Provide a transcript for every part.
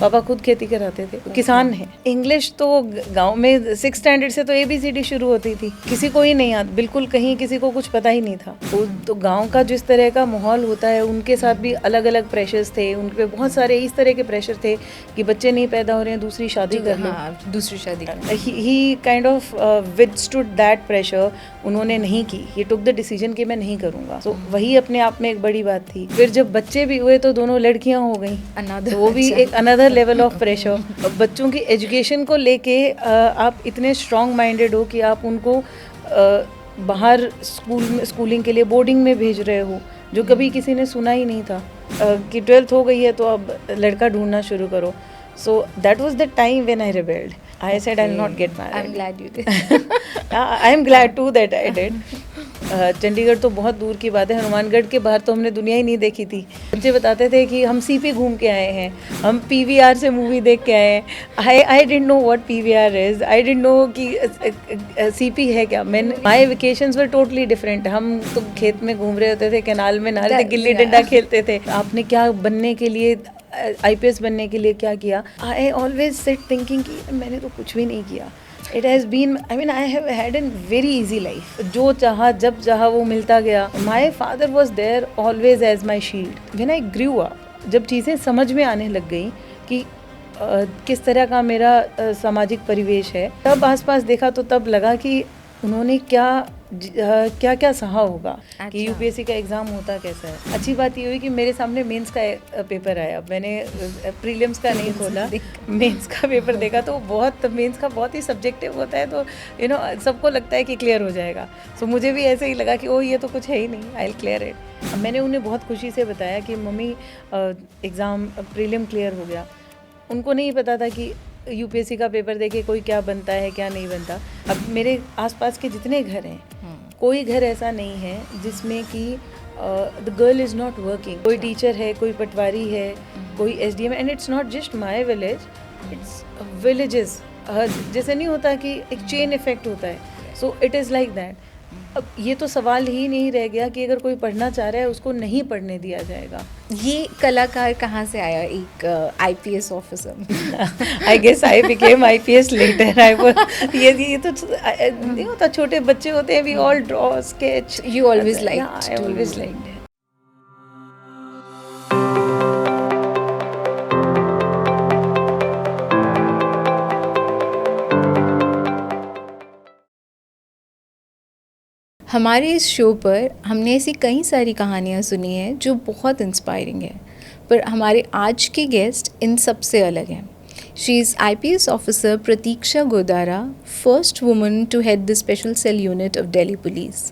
पापा खुद खेती कराते थे, किसान हैं। इंग्लिश तो गांव में 6 स्टैंडर्ड से तो ABCD शुरू होती थी, किसी को ही नहीं आता, बिल्कुल कहीं किसी को कुछ पता ही नहीं था। तो गांव का जिस तरह का माहौल होता है, उनके साथ भी अलग अलग प्रेशर्स थे, उन पे बहुत सारे इस तरह के प्रेशर थे कि बच्चे नहीं पैदा हो रहे हैं, दूसरी शादी कर लो। दूसरी शादी ही काइंड ऑफ विथस्टूड दैट प्रेशर। उन्होंने नहीं की, ही टुक द डिसीजन कि मैं नहीं करूँगा। तो वही अपने आप में एक बड़ी बात थी। फिर जब बच्चे भी हुए तो दोनों लड़कियाँ हो गई, तो वो भी एक अनदर लेवल ऑफ प्रेशर। बच्चों की एजुकेशन को लेके आप इतने स्ट्रॉन्ग माइंडेड हो कि आप उनको बाहर स्कूलिंग के लिए बोर्डिंग में भेज रहे हो, जो कभी किसी ने सुना ही नहीं था कि 12th हो गई है तो अब लड़का ढूंढना शुरू करो। So that was the time when I rebelled. I said I'll not get married. I'm glad you did. I'm glad too that I did. Chandigarh तो बहुत दूर की बात है, हनुमानगढ़ के बाहर तो हमने दुनिया ही नहीं देखी थी। बच्चे बताते थे कि हम CP घूम के आए हैं, हम PVR से मूवी देख के आए हैं। I didn't know what PVR is. I didn't know कि CP है क्या। My vacations were totally different. हम तो खेत में घूम रहे होते थे, कैनाल में नहा रहे थे, गिल्ली डंडा खेलते थे। आपने क्या बनने के लिए, IPS बनने के लिए क्या किया? I always sit thinking कि मैंने तो कुछ भी नहीं किया। It has been, I mean, I have had a very easy life. जो चाहा जब चाहा वो मिलता गया। My father was there always as my shield. When I grew up, जब चीज़ें समझ में आने लग गई कि किस तरह का मेरा सामाजिक परिवेश है, तब आसपास देखा तो तब लगा कि उन्होंने क्या क्या सहा होगा। अच्छा। कि UPSC का एग्ज़ाम होता कैसा है। अच्छी बात ये हुई कि मेरे सामने मेंस का पेपर आया, मैंने प्रीलिम्स का नहीं खोला, मेंस का पेपर देखा तो मेंस का बहुत ही सब्जेक्टिव होता है, तो सबको लगता है कि क्लियर हो जाएगा। सो मुझे भी ऐसे ही लगा कि ये तो कुछ है ही नहीं, आई विल क्लियर इट। मैंने उन्हें बहुत खुशी से बताया कि मम्मी एग्ज़ाम प्रीलिम क्लियर हो गया। उनको नहीं पता था कि UPSC का पेपर देके कोई क्या बनता है क्या नहीं बनता। अब मेरे आसपास के जितने घर हैं, कोई घर ऐसा नहीं है जिसमें कि the girl is not working. कोई टीचर है, कोई पटवारी है, कोई SDM, and it's not just my village, it's villages. जैसे नहीं होता कि एक चेन इफेक्ट होता है, so it is like that. अब ये तो सवाल ही नहीं रह गया कि अगर कोई पढ़ना चाह रहा है उसको नहीं पढ़ने दिया जाएगा। ये कलाकार कहाँ से आया, एक IPS officer? I guess I became IPS later. ये तो नहीं होता, छोटे बच्चे होते हैं, we all draw, sketch. You always liked Yeah, I always liked it. हमारे इस शो पर हमने ऐसी कई सारी कहानियाँ सुनी हैं जो बहुत इंस्पायरिंग है, पर हमारे आज के गेस्ट इन सबसे अलग हैं। She is IPS officer Pratiksha Godara, first woman to head the special cell unit of Delhi police.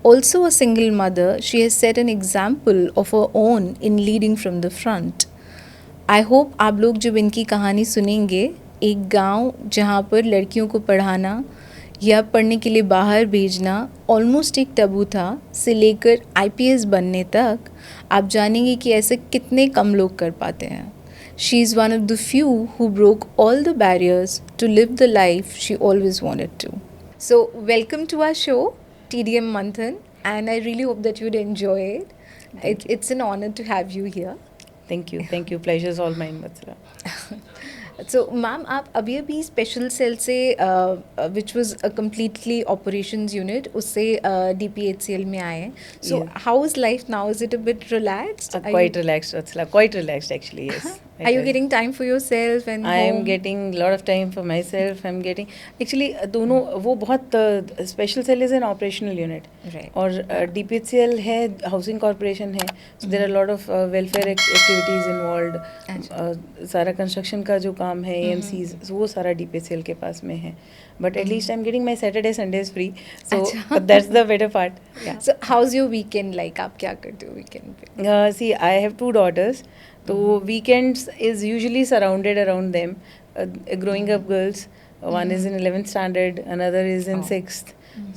Also a single mother, she has set an example of her own in leading from the front. I hope आप लोग जब इनकी कहानी सुनेंगे, एक गाँव जहाँ पर लड़कियों को पढ़ाना या पढ़ने के लिए बाहर भेजना ऑलमोस्ट एक टबू था, से लेकर IPS बनने तक, आप जानेंगे कि ऐसे कितने कम लोग कर पाते हैं। She is one of the few who broke all the barriers to live the life she always wanted to. So welcome to our show TDM Manthan, and I really hope that you'd enjoy it. It's an honor to have you here. Thank you. Pleasure is all mine, Vatsala. So, ma'am, आप अभी special cell से which was a completely operations unit, उससे DPHCL में आए हैं. So how is life now? Is it a bit relaxed? Quite relaxed, Vatsala. Quite relaxed, actually, yes. Are you getting time for yourself and I home? am getting a lot of time for myself. I'm getting actually दोनों, वो बहुत special cell is an operational unit, और DPHCL है, housing corporation है, so there are lot of welfare activities involve. सारा construction का जो काम है, AMCs, वो सारा DPHCL के पास में है। But at least I am getting my Saturday Sundays free, so that's the better part. So how is your weekend like? आप क्या करते हो वीकेंड पे? सी, I have 2 daughters. So weekends is usually surrounded around them. Growing up girls, one is in 11th standard, another is in 6th.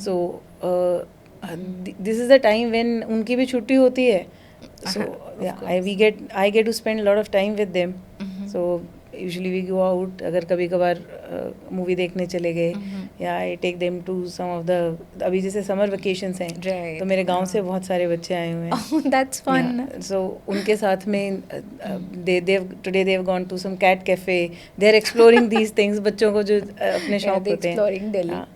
So this is the time when उनकी भी छुट्टी होती है. So yeah, I get to spend a lot of time with them. So usually we go out. अगर कभी कभार movie देखने चले गए, या I take them to some of the, अभी जैसे समर वेकेशंस हैं Right. तो मेरे गांव से बहुत सारे बच्चे आए हुए हैं. Oh, that's fun. सो उनके साथ में today they have gone to some cat cafe, they are exploring these things. बच्चों को जो अपने शौक they're होते हैं. exploring Delhi. हाँ.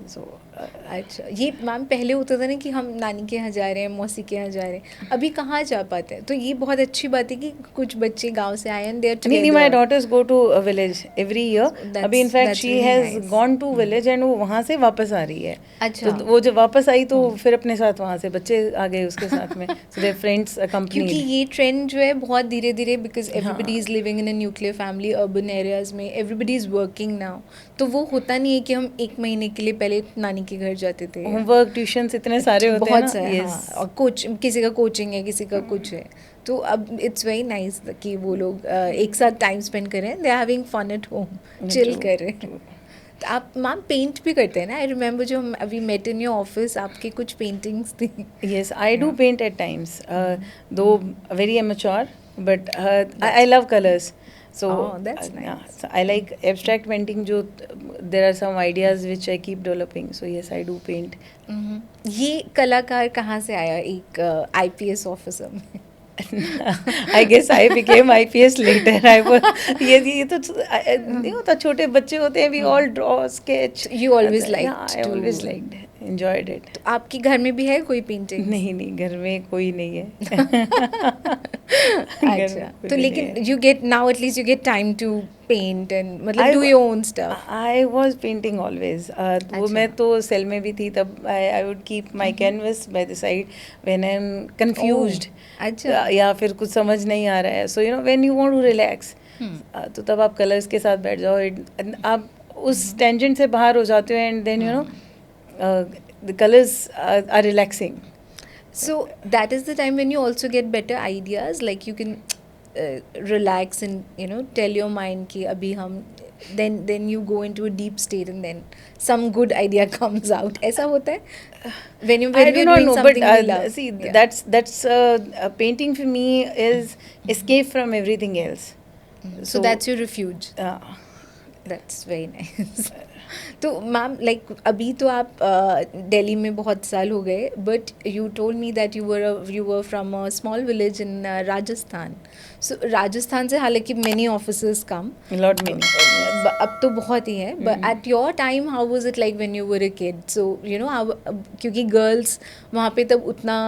सो अच्छा, ये मैम पहले होता था ना कि हम नानी के यहाँ जा रहे हैं, मौसी के यहाँ जा रहे हैं, अभी कहाँ जा पाते हैं. तो ये बहुत अच्छी बात है कि कुछ बच्चे गांव से आए हैं, देयर नहीं, my daughters go to a village every year. that's- अभी इनफैक्ट that's शी really has nice. Gone to village and वो वहाँ से वापस आ रही है. अच्छा. तो वो जब वापस आई तो फिर अपने साथ वहाँ से बच्चे आ गए उसके साथ में. सो देयर फ्रेंड्स क्योंकि अकम्पनी. ये ट्रेंड जो है बहुत धीरे धीरे, because everybody is living in a nuclear family, urban areas में एवरीबडी इज वर्किंग नाउ, तो वो होता नहीं है कि हम एक महीने के लिए पहले नानी के घर जाते थे. होमवर्क, ट्यूशंस इतने सारे होते हैं बहुत ना. सारे, हाँ. और कोच, किसी का कोचिंग है, किसी का कुछ है. तो अब इट्स वेरी नाइस कि वो लोग एक साथ टाइम स्पेंड कर रहे हैं, they are having fun at home, chill कर रहे हैं. तो आप मैम पेंट भी करते हैं ना? आई रिमेम्बर जो हम अभी मेट इन योर ऑफिस, आपकी कुछ पेंटिंग्स थी. Yes, I do paint at times, though very amateur, but I love colors. So, Oh, that's nice. yeah, so I like abstract painting. जो there are some ideas which I keep developing. So yes, I do paint. ये कलाकार कहाँ से आया एक IPS officer में? I guess I became IPS later. I was ये तो नहीं होता, छोटे बच्चे होते हैं, we all draw, sketch. You always liked Yeah, I to- always liked, enjoyed it. तो आपके घर में भी है कोई पेंटिंग? नहीं, घर में कोई नहीं है. अच्छा, तो लेकिन you get now at least you get time to paint and मतलब I do wa- your own stuff. I was painting always. वो अच्छा. मैं तो सेल में भी थी तब. I would keep my canvas by the side when I'm confused. अच्छा. या फिर कुछ समझ नहीं आ रहा है. So you know when you want to relax, तो तब आप कलर्स के साथ बैठ जाओ. आप उस टेंजेंट से बाहर हो जाते हो and then you know the colors are relaxing. So that is the time when you also get better ideas, like you can relax and you know tell your mind कि अभी हम then you go into a deep state and then some good idea comes out. ऐसा होता है when I do you're not doing know, something but we love. see, Yeah. that's painting for me is escape from everything else. So that's your refuge. uh, That's very nice. तो ma'am like अभी तो आप दिल्ली में बहुत साल हो गए, but you told me that you were from a small village in Rajasthan. So Rajasthan से हालांकि many officers come, lot many. अब तो बहुत ही है, but at your time how was it like when you were a kid? So you know क्योंकि girls वहाँ पे तब उतना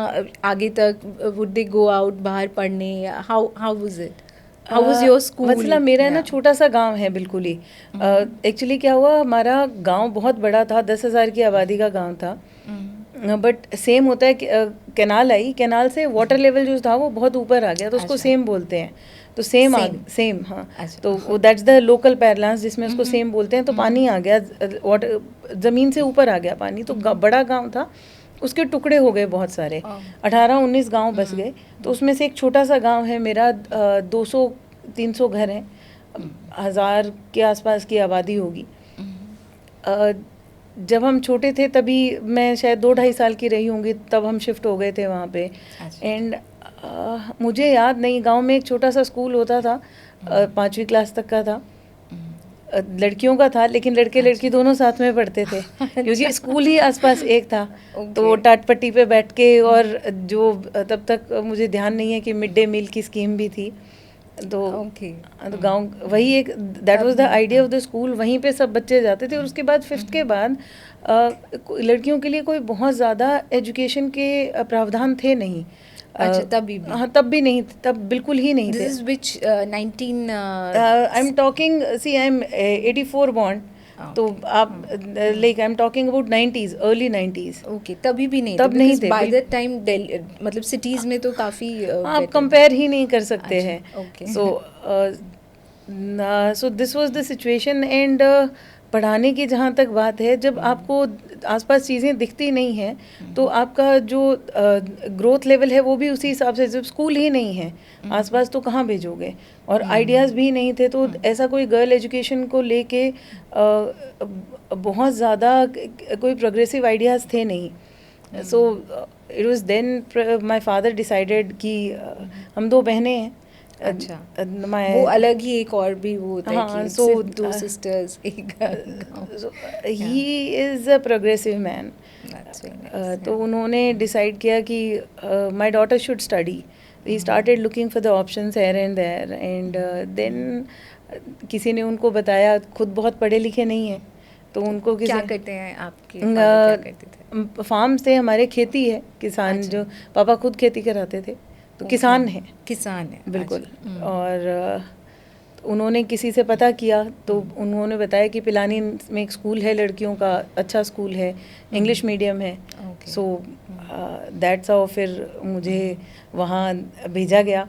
आगे तक वुड दे गो आउट बाहर पढ़ने, how was it? How was your school? मतलब मेरा ना Yeah. छोटा सा गांव है बिल्कुल ही. एक्चुअली क्या हुआ, हमारा गांव बहुत बड़ा था, 10,000 की आबादी का गांव था. बट सेम होता है कि कैनाल आई, कैनाल से वाटर लेवल जो था वो बहुत ऊपर आ गया, तो उसको अच्छा. सेम बोलते हैं. तो सेम सेम हाँ. अच्छा. तो वो दैट्स द लोकल पैरलांस जिसमें उसको सेम बोलते हैं. तो पानी आ गया, वाटर ज़मीन से ऊपर आ गया पानी. तो बड़ा गाँव था, उसके टुकड़े हो गए बहुत सारे. 18-19 गांव बस गए. तो उसमें से एक छोटा सा गांव है मेरा, 200-300 घर हैं, 1000 के आसपास की आबादी होगी. जब हम छोटे थे तभी मैं शायद 2-2.5 साल की रही होंगी, तब हम शिफ्ट हो गए थे वहाँ पे. एंड मुझे याद नहीं, गांव में एक छोटा सा स्कूल होता था, 5वीं क्लास तक का था, लड़कियों का था, लेकिन लड़के लड़की दोनों साथ में पढ़ते थे क्योंकि स्कूल ही आसपास एक था. तो वो टाट पट्टी पे बैठ के, और जो तब तक मुझे ध्यान नहीं है कि मिड डे मील की स्कीम भी थी. तो गांव वही एक, that was the idea of the school. वहीं पे सब बच्चे जाते थे. और उसके बाद 5th के बाद लड़कियों के लिए कोई बहुत ज़्यादा एजुकेशन के प्रावधान थे नहीं. अच्छा, तभी भी? हाँ, तब भी नहीं, तब बिल्कुल ही नहीं थे. This is which 19 I'm talking, see, I'm 84 born. तो आप like I am talking about 90s, early 90s. Okay, तभी भी नहीं तब नहीं थे. बाय दैट टाइम मतलब सिटीज में तो काफी आप कंपेयर ही नहीं कर सकते हैं. okay. So this was the situation. And पढ़ाने की जहाँ तक बात है, जब आपको आसपास चीज़ें दिखती नहीं हैं तो आपका जो ग्रोथ लेवल है वो भी उसी हिसाब से. जब स्कूल ही नहीं है आसपास तो कहाँ भेजोगे, और आइडियाज़ भी नहीं थे. तो ऐसा कोई गर्ल एजुकेशन को लेके बहुत ज़्यादा कोई प्रोग्रेसिव आइडियाज़ थे नहीं. So it was then my father decided कि हम 2 बहनें हैं, अच्छा, my वो अलग ही एक और भी वो होता है हाँ, कि so, सिर्फ दो सिस्टर्स एक गाँव। so, he is a progressive man. That's very nice, तो yeah. उन्होंने डिसाइड किया कि my daughter should study. He started looking for the options here and there, and then किसी ने उनको बताया, खुद बहुत पढ़े लिखे नहीं हैं, तो उनको किसी क्या करते हैं आपके father, क्या करते थे? फार्म से, हमारे खेती है, किसान. अच्छा। जो पापा खुद खेती कराते थे, तो किसान हैं किसान है, बिल्कुल. अच्छा। और उन्होंने किसी से पता किया, तो उन्होंने बताया कि पिलानी में एक स्कूल है लड़कियों का, अच्छा स्कूल है, इंग्लिश मीडियम है. Okay. सो दैट्स हाउ फिर मुझे वहाँ भेजा गया.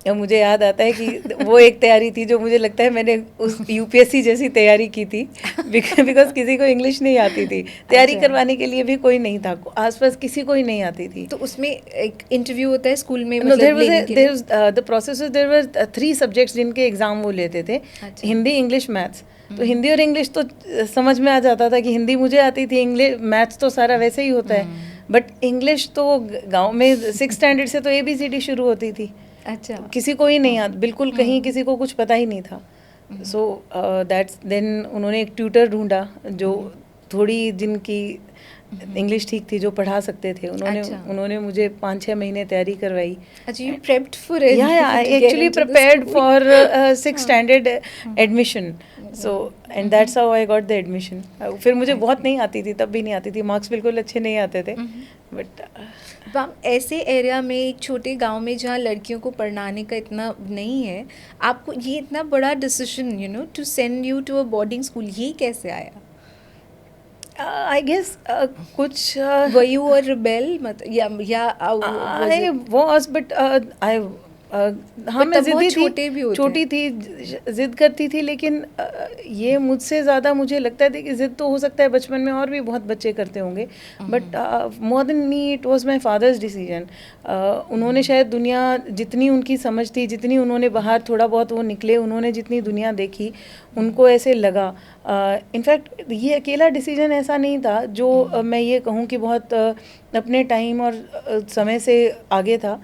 अब मुझे याद आता है कि वो एक तैयारी थी जो मुझे लगता है मैंने उस यूपीएससी जैसी तैयारी की थी, बिकॉज किसी को इंग्लिश नहीं आती थी. तैयारी अच्छा। करवाने के लिए भी कोई नहीं था, आसपास किसी को ही नहीं आती थी. तो उसमें एक इंटरव्यू होता है स्कूल में, No, मतलब लेने के लिए? the process was, there were 3 subjects जिनके एग्ज़ाम वो लेते थे. अच्छा। Hindi, English, maths. तो हिंदी और इंग्लिश तो समझ में आ जाता था कि हिंदी मुझे आती थी, इंग्लिश मैथ्स तो सारा वैसे ही होता है. बट इंग्लिश तो गांव में 6 स्टैंडर्ड से तो ABCD शुरू होती थी. अच्छा। किसी को ही नहीं आता, बिल्कुल कहीं किसी को कुछ पता ही नहीं था. सो दैट्स देन उन्होंने एक ट्यूटर ढूंढा जो थोड़ी जिनकी इंग्लिश ठीक थी, जो पढ़ा सकते थे. अच्छा। उन्होंने मुझे 5-6 महीने तैयारी करवाई. अच्छा, you prepped for it. Yeah, I to get actually into the prepared school. for 6 standard admission. So and that's how I got the admission. फिर मुझे बहुत नहीं आती थी, तब भी नहीं आती थी, मार्क्स बिल्कुल अच्छे नहीं आते थे. बट मैम, ऐसे एरिया में, एक छोटे गांव में जहाँ लड़कियों को पढ़ाने का इतना नहीं है, आपको ये इतना बड़ा decision, you know, to send you to a boarding school, ये कैसे आया? आई गेस कुछ Were you a rebel? या was I it- was, but I हाँ, But मैं तब बहुत जिद्दी छोटे भी थी, होते छोटी थी, जिद करती थी. लेकिन ये मुझसे ज़्यादा मुझे लगता है कि जिद तो हो सकता है बचपन में और भी बहुत बच्चे करते होंगे, but more than me it was my father's decision. उन्होंने शायद दुनिया, जितनी उनकी समझ थी, जितनी उन्होंने बाहर थोड़ा बहुत वो निकले, उन्होंने जितनी दुनिया देखी, उनको ऐसे लगा. इनफैक्ट ये अकेला डिसीजन ऐसा नहीं था जो मैं ये कहूँ कि बहुत अपने टाइम और समय से आगे था.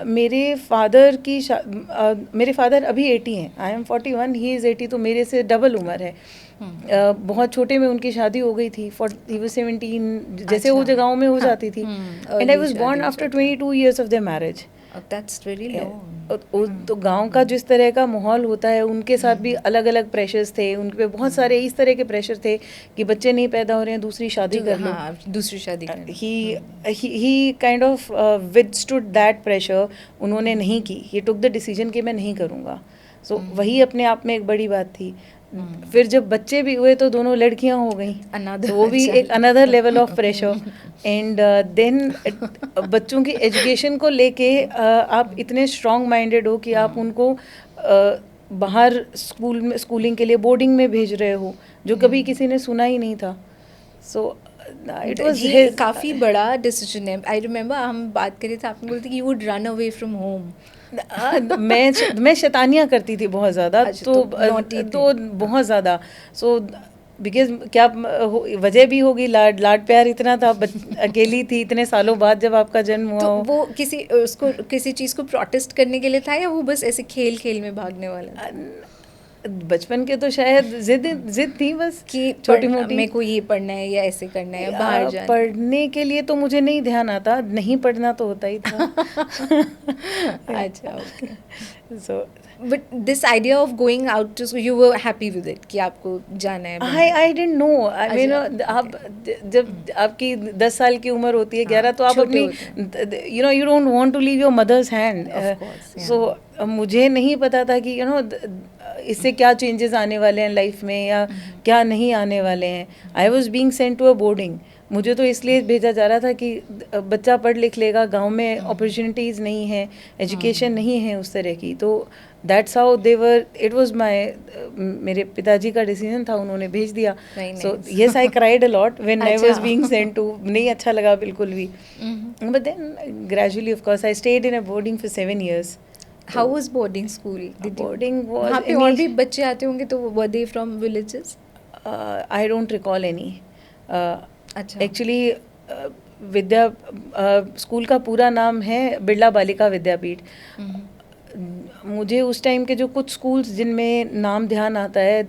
मेरे फादर मेरे फादर अभी 80 हैं. आई एम 41, ही इज़ 80, तो मेरे से डबल उम्र है. बहुत छोटे में उनकी शादी हो गई थी. ही वाज 17, जैसे वो जगहों में हो जाती थी. And I was born after 22 years of their marriage. That's very long. तो गांव का जिस तरह का माहौल होता है, उनके साथ भी अलग अलग प्रेशर्स थे. उनके पे बहुत सारे इस तरह के प्रेशर थे कि बच्चे नहीं पैदा हो रहे हैं, दूसरी शादी कर लो. हाँ, दूसरी शादी कर लो. ही काइंड ऑफ विदस्टूड दैट प्रेशर. उन्होंने नहीं की, ही टुक द डिसीजन कि मैं नहीं करूँगा. सो वही अपने आप में एक बड़ी बात थी. फिर जब बच्चे भी हुए तो दोनों लड़कियां हो गई, तो वो भी एक another level of pressure. And then बच्चों की एजुकेशन को लेके आप इतने स्ट्रॉन्ग माइंडेड हो कि आप उनको बाहर स्कूलिंग के लिए बोर्डिंग में भेज रहे हो, जो कभी किसी ने सुना ही नहीं था. सो इट वाज काफ़ी बड़ा डिसीजन है. आई रिमेम्बर हम बात कर रहे थे, आपने बोलते कि you would run away from home. मैं शैतानियाँ करती थी बहुत ज़्यादा. अच्छा, तो बहुत ज़्यादा. सो बिकॉज क्या वजह भी होगी, लाड प्यार इतना था. अकेली थी इतने सालों बाद जब आपका जन्म हुआ. तो वो किसी चीज़ को प्रोटेस्ट करने के लिए था, या वो बस ऐसे खेल खेल में भागने वाला था? बचपन के तो शायद जिद थी बस कि छोटी मोटी, मेरे को ये पढ़ना है या ऐसे करना है, बाहर जाना है. पढ़ने के लिए तो मुझे नहीं ध्यान आता, नहीं पढ़ना तो होता ही था. अच्छा, okay. So but this idea of going out to, you were happy with it कि आपको जाना है? I didn't know. I mean आप जब आपकी 10 साल की उम्र होती है, 11, तो आप अपनी you don't want to leave your mother's hand. So मुझे नहीं पता था कि इससे क्या चेंजेस आने वाले हैं लाइफ में या क्या नहीं आने वाले हैं. I was being sent to a boarding. मुझे तो इसलिए भेजा जा रहा था कि बच्चा पढ़ लिख लेगा, गांव में अपॉर्चुनिटीज़ नहीं है, एजुकेशन नहीं है उस तरह की. तो that's how they were. It was मेरे पिताजी का डिसीजन था, उन्होंने भेज दिया. So yes, I cried a lot when I was being sent to. नहीं अच्छा लगा बिल्कुल भी. But then gradually of course I stayed in a boarding for 7 years. How was boarding school? Boarding was वहाँ पे और भी बच्चे आते होंगे, तो were they from villages? I don't recall any. अच्छा. एक्चुअली स्कूल का पूरा नाम है बिरला बालिका विद्यापीठ. मुझे उस टाइम के जो कुछ स्कूल्स जिनमें नाम ध्यान आता है,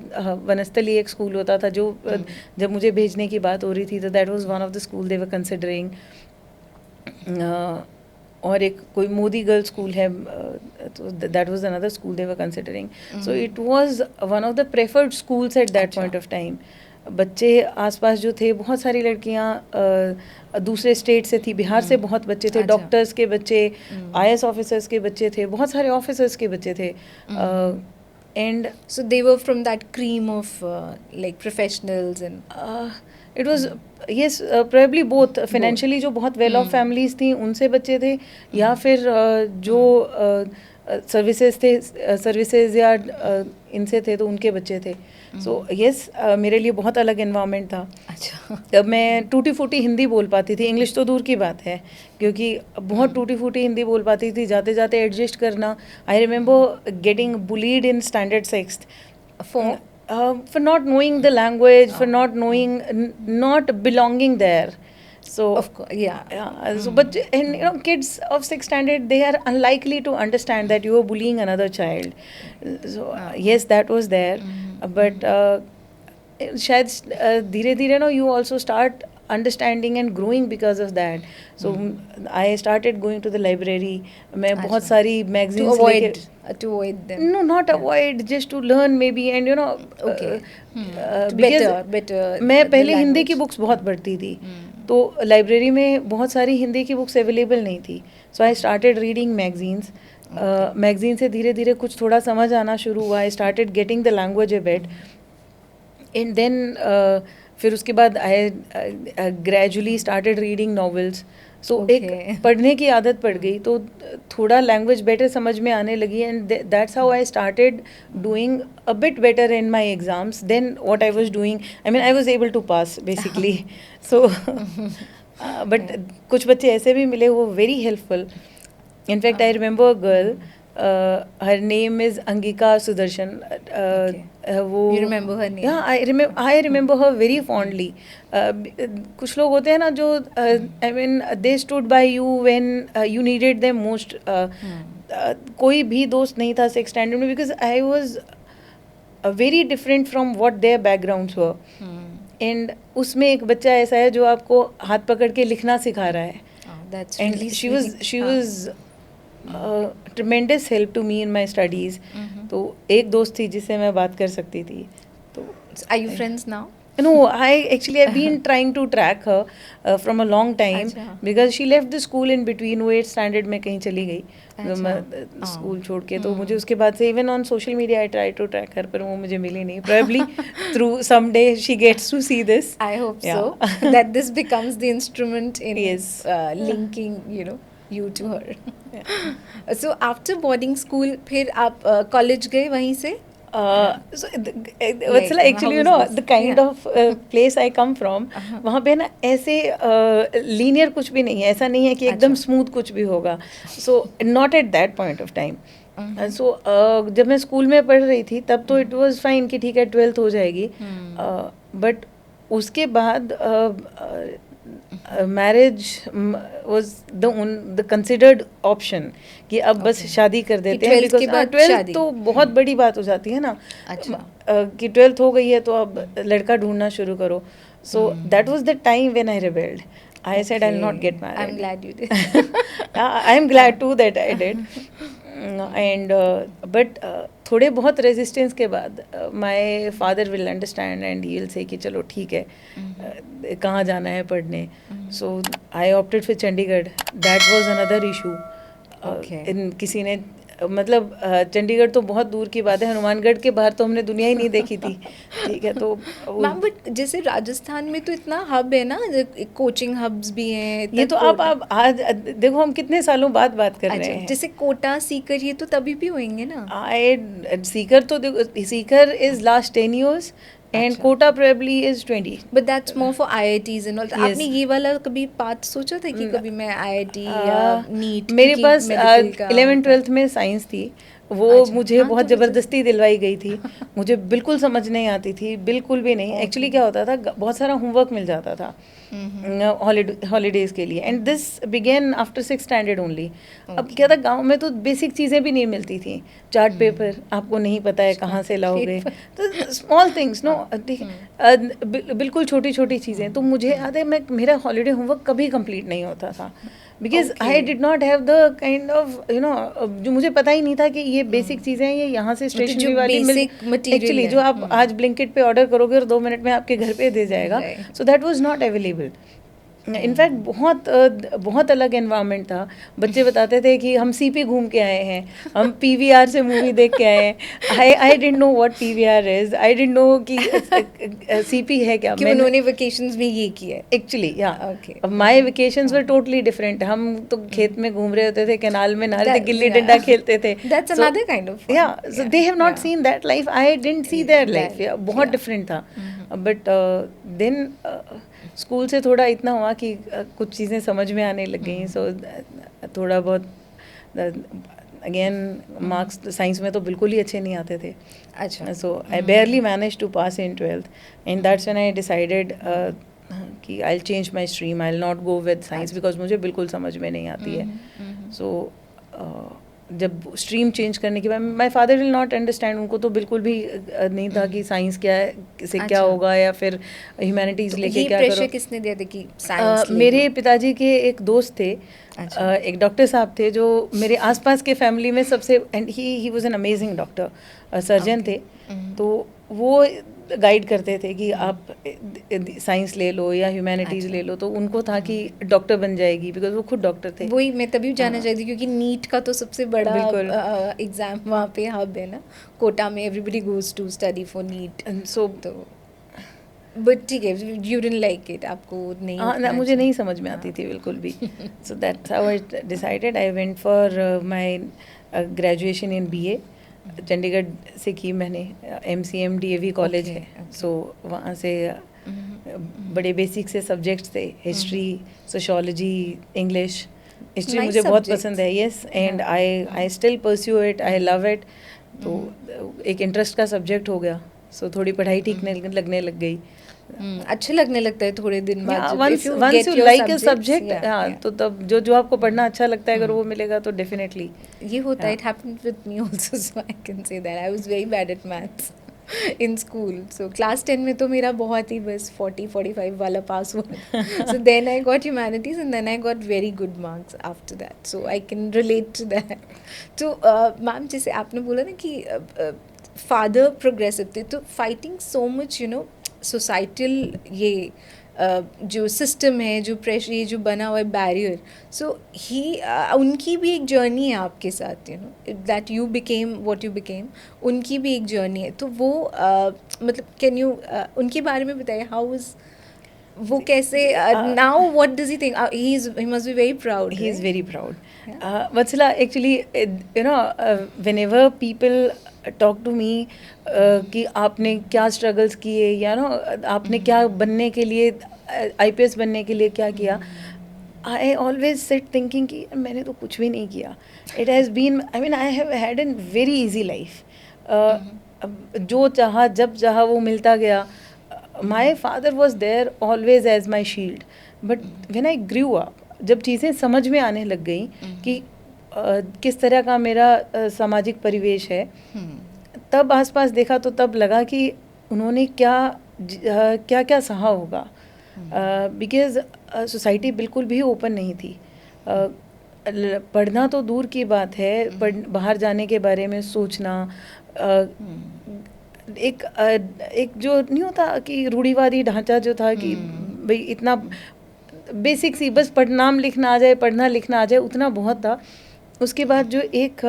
वनस्थली एक स्कूल होता था जो जब मुझे भेजने की बात हो रही थी तो that was one of the school they were considering, और एक कोई मोदी गर्ल स्कूल है, तो that was another school they were considering. So it was one of the preferred schools at that point of time. बच्चे आसपास जो थे, बहुत सारी लड़कियां दूसरे स्टेट से थी, बिहार से बहुत बच्चे थे, डॉक्टर्स के बच्चे, आईएएस ऑफिसर्स के बच्चे थे, बहुत सारे ऑफिसर्स के बच्चे थे. And So they were from that cream of like professionals and it was yes probably both. Financially जो बहुत वेल ऑफ फैमिलीज थी उनसे बच्चे थे, या फिर जो सर्विसेज या इनसे थे तो उनके बच्चे थे. सो यस, मेरे लिए बहुत अलग एनवायरनमेंट था. अच्छा. तब मैं टूटी फूटी हिंदी बोल पाती थी, इंग्लिश तो दूर की बात है, क्योंकि बहुत टूटी फूटी हिंदी बोल पाती थी, जाते जाते एडजस्ट करना. I remember getting bullied in standard sixth for not knowing the language, for not knowing, not belonging there. So of course, yeah. So but and kids of 6th standard, they are unlikely to understand that you are bullying another child. So yes, that was there. But शायद धीरे धीरे you also start understanding and growing because of that. So I started going to the library. मैं बहुत सारी magazines to avoid them. No, not avoid, just to learn maybe, and Okay. Better. मैं the पहले Hindi language. की books बहुत पढ़ती थी, तो लाइब्रेरी में बहुत सारी हिंदी की बुक्स अवेलेबल नहीं थी. So I started reading magazines. Magazine से धीरे धीरे कुछ थोड़ा समझ आना शुरू हुआ. I started getting the language a bit, and then फिर उसके बाद I gradually started reading novels. So एक पढ़ने की आदत पड़ गई, तो थोड़ा लैंग्वेज बेटर समझ में आने लगी, and that's how I started doing a bit better in my exams then what I was doing. I mean I was able to pass basically. So but कुछ बच्चे ऐसे भी मिले वो very helpful. In fact I remember a girl, her name is Angika Sudarshan. वो You remember her name? Yeah, I remember her very fondly. कुछ लोग होते हैं ना जो I mean they stood by you when you needed them most. कोई भी दोस्त नहीं था 6th standard में, because I was very different from what their backgrounds were. And उसमें एक बच्चा ऐसा है जो आपको हाथ पकड़ के लिखना सिखा रहा है. That's And really she was tremendous help to me in my studies. तो एक दोस्त थी जिससे मैं बात कर सकती थी. तो Are you friends now? No, I've been trying to track her from a long time. Because she left the school in between. वो 8th standard में कहीं चली गई स्कूल छोड़ के. तो मुझे उसके बाद से even on social media I try to track her, पर वो मुझे मिली नहीं. Probably through someday she gets to see this. I hope so. That this becomes the instrument in linking, you to her. So after boarding school, फिर आप college गए वहीं से? So Vatsala, actually the kind of place I come from, वहाँ पे ना ऐसे linear कुछ भी नहीं है. ऐसा नहीं है कि एकदम smooth कुछ भी होगा. So not at that point of time. So जब मैं स्कूल में पढ़ रही थी तब तो it was fine कि ठीक है 12th हो जाएगी. But उसके बाद marriage was the considered option कि अब बस शादी कर देते हैं. बिकॉज 12th तो बहुत बड़ी बात हो जाती है ना. कि 12th हो गई है तो अब लड़का ढूंढना शुरू करो. सो that was the time when I rebelled. I said I'll not get married. I'm glad you did. I'm glad too that I did. And but थोड़े बहुत रेजिस्टेंस के बाद my father will understand and he will say कि चलो ठीक है, कहाँ जाना है पढ़ने. So I opted for Chandigarh. That was another issue. इन किसी ने मतलब चंडीगढ़ तो बहुत दूर की बात है, हनुमानगढ़ के बाहर तो हमने दुनिया ही नहीं देखी थी. ठीक है. तो मैम बट जैसे राजस्थान में तो इतना हब है ना, कोचिंग हब्स भी हैं. ये तो आप आज देखो हम कितने सालों बाद बात कर रहे हैं. जैसे कोटा सीकर ये तो तभी भी होंगे ना. सीकर तो देखो, Sikar is last 10 years and Kota probably is 20. But that's more for IITs and all. आपने ये वाला कभी पाथ सोचा था कि कभी मैं IIT या नीट? मेरे पास 11th 12th में साइंस थी. वो मुझे बहुत ज़बरदस्ती दिलवाई गई थी। मुझे बिल्कुल समझ नहीं आती थी, बिल्कुल भी नहीं। एक्चुअली क्या होता था, बहुत सारा होमवर्क मिल जाता था हॉलीडेज़ के लिए, and this began after 6th standard only. अब क्या था, गांव में तो बेसिक चीज़ें भी नहीं मिलती थी। चार्ट पेपर आपको नहीं पता है कहाँ से लाओगे, तो स्मॉल थिंग्स नो, बिल्कुल छोटी छोटी चीज़ें। तो मुझे याद है, मेरा हॉलीडे होमवर्क कभी कंप्लीट नहीं होता था, because I did not have the kind of जो मुझे पता ही नहीं था कि ये बेसिक चीज़ें हैं, ये यहाँ से स्टेशनरी वाली एक्चुअली जो आप आज ब्लिंकिट पे ऑर्डर करोगे और 2 मिनट में आपके घर पे दे जाएगा, सो that was not available. In fact बहुत अलग एनवायरनमेंट था। बच्चे बताते थे कि हम सीपी घूम के आए हैं, हम पीवीआर से मूवी देख के आए हैं। आई didn't know what PVR is, I didn't no कि सीपी है क्या। कि उन्होंने वेकेशंस में ये किया एक्चुअली, या my vacations were totally different. हम तो खेत में घूम रहे होते थे, कैनाल में नहा रहे थे, गिल्ली डंडा खेलते थे। दैट्स अनदर काइंड ऑफ या so they have not seen that life, I didn't see their life. बहुत डिफरेंट था। बट देन स्कूल से थोड़ा इतना हुआ कि कुछ चीज़ें समझ में आने लग गई। सो थोड़ा बहुत अगेन मार्क्स साइंस में तो बिल्कुल ही अच्छे नहीं आते थे। अच्छा, so I barely manage to pass in 12th, and that's when I decided कि I will change my stream, I will not go with science, because मुझे बिल्कुल समझ में नहीं आती है। सो जब स्ट्रीम चेंज करने के बाद my father will not understand, उनको तो बिल्कुल भी नहीं था कि साइंस क्या है, से क्या होगा, या फिर ह्यूमैनिटीज़ लेके क्या करो। किसने दिया था कि साइंस मेरे पिताजी के एक दोस्त थे, एक डॉक्टर साहब थे जो मेरे आसपास के फैमिली में सबसे, and he was an amazing doctor, surgeon थे। तो वो गाइड करते थे कि आप साइंस ले लो या ह्यूमैनिटीज़ ले लो, तो उनको था कि डॉक्टर बन जाएगी, बिकॉज वो खुद डॉक्टर थे। वही मैं तभी जानना चाहती, क्योंकि नीट का तो सबसे बड़ा एग्जाम वहाँ पे हब है ना, कोटा में everybody goes to study for NEET. So तो बट ठीक है, यू डिडंट लाइक इट, आपको नहीं? हाँ, मुझे नहीं समझ में आती थी बिल्कुल भी। सो that's how I decided. I went for my graduation in BA, Chandigarh से की मैंने। MCM DAV कॉलेज है, सो वहाँ से बड़े बेसिक से सब्जेक्ट्स थे, हिस्ट्री, सोशियोलॉजी, इंग्लिश। हिस्ट्री मुझे बहुत पसंद है, yes, and I still pursue it, I love it. तो एक इंटरेस्ट का सब्जेक्ट हो गया, सो थोड़ी पढ़ाई ठीक लगने लग गई। अच्छा लगने लगता है थोड़े दिन बाद। Once you like a subject, तो तब जो आपको पढ़ना अच्छा लगता है, अगर वो मिलेगा तो डेफिनेटली ये होता है। It happened with me also, so I can say that I was very bad at maths in school. So class 10 में तो मेरा बहुत ही बस 40-45 वाला पास हुआ। So then I got humanities and then I got very good marks after that, so I can relate to that. तो ma'am, जैसे आपने बोला ना कि फादर प्रोग्रेसिव थे, तो फाइटिंग सो मच सोसाइटल ये जो सिस्टम है, जो प्रेशर, ये जो बना हुआ है बैरियर, सो ही उनकी भी एक जर्नी है आपके साथ, that you became what you became, उनकी भी एक जर्नी है। तो वो मतलब कैन यू उनके बारे में बताइए, हाउ वाज वो, कैसे now what does he think? He must be very proud. He is very proud. Vatsala, actually whenever people talk to me कि आपने क्या स्ट्रगल्स किए, या आपने क्या बनने के लिए, IPS बनने के लिए क्या किया, आई ऑलवेज सिट थिंकिंग कि मैंने तो कुछ भी नहीं किया। It has been, I have had an very easy life. जो चाहा जब चाहा वो मिलता गया। My father was there always as my shield, but when I grew up, जब चीज़ें समझ में आने लग गई कि किस तरह का मेरा सामाजिक परिवेश है, तब आसपास देखा तो तब लगा कि उन्होंने क्या क्या सहा होगा। बिकॉज सोसाइटी बिल्कुल भी ओपन नहीं थी। पढ़ना तो दूर की बात है, बाहर जाने के बारे में सोचना, एक जो नहीं होता कि रूढ़िवादी ढांचा जो था कि भाई इतना बेसिक सी बस नाम लिखना आ जाए, पढ़ना लिखना आ जाए, उतना बहुत था। उसके बाद जो एक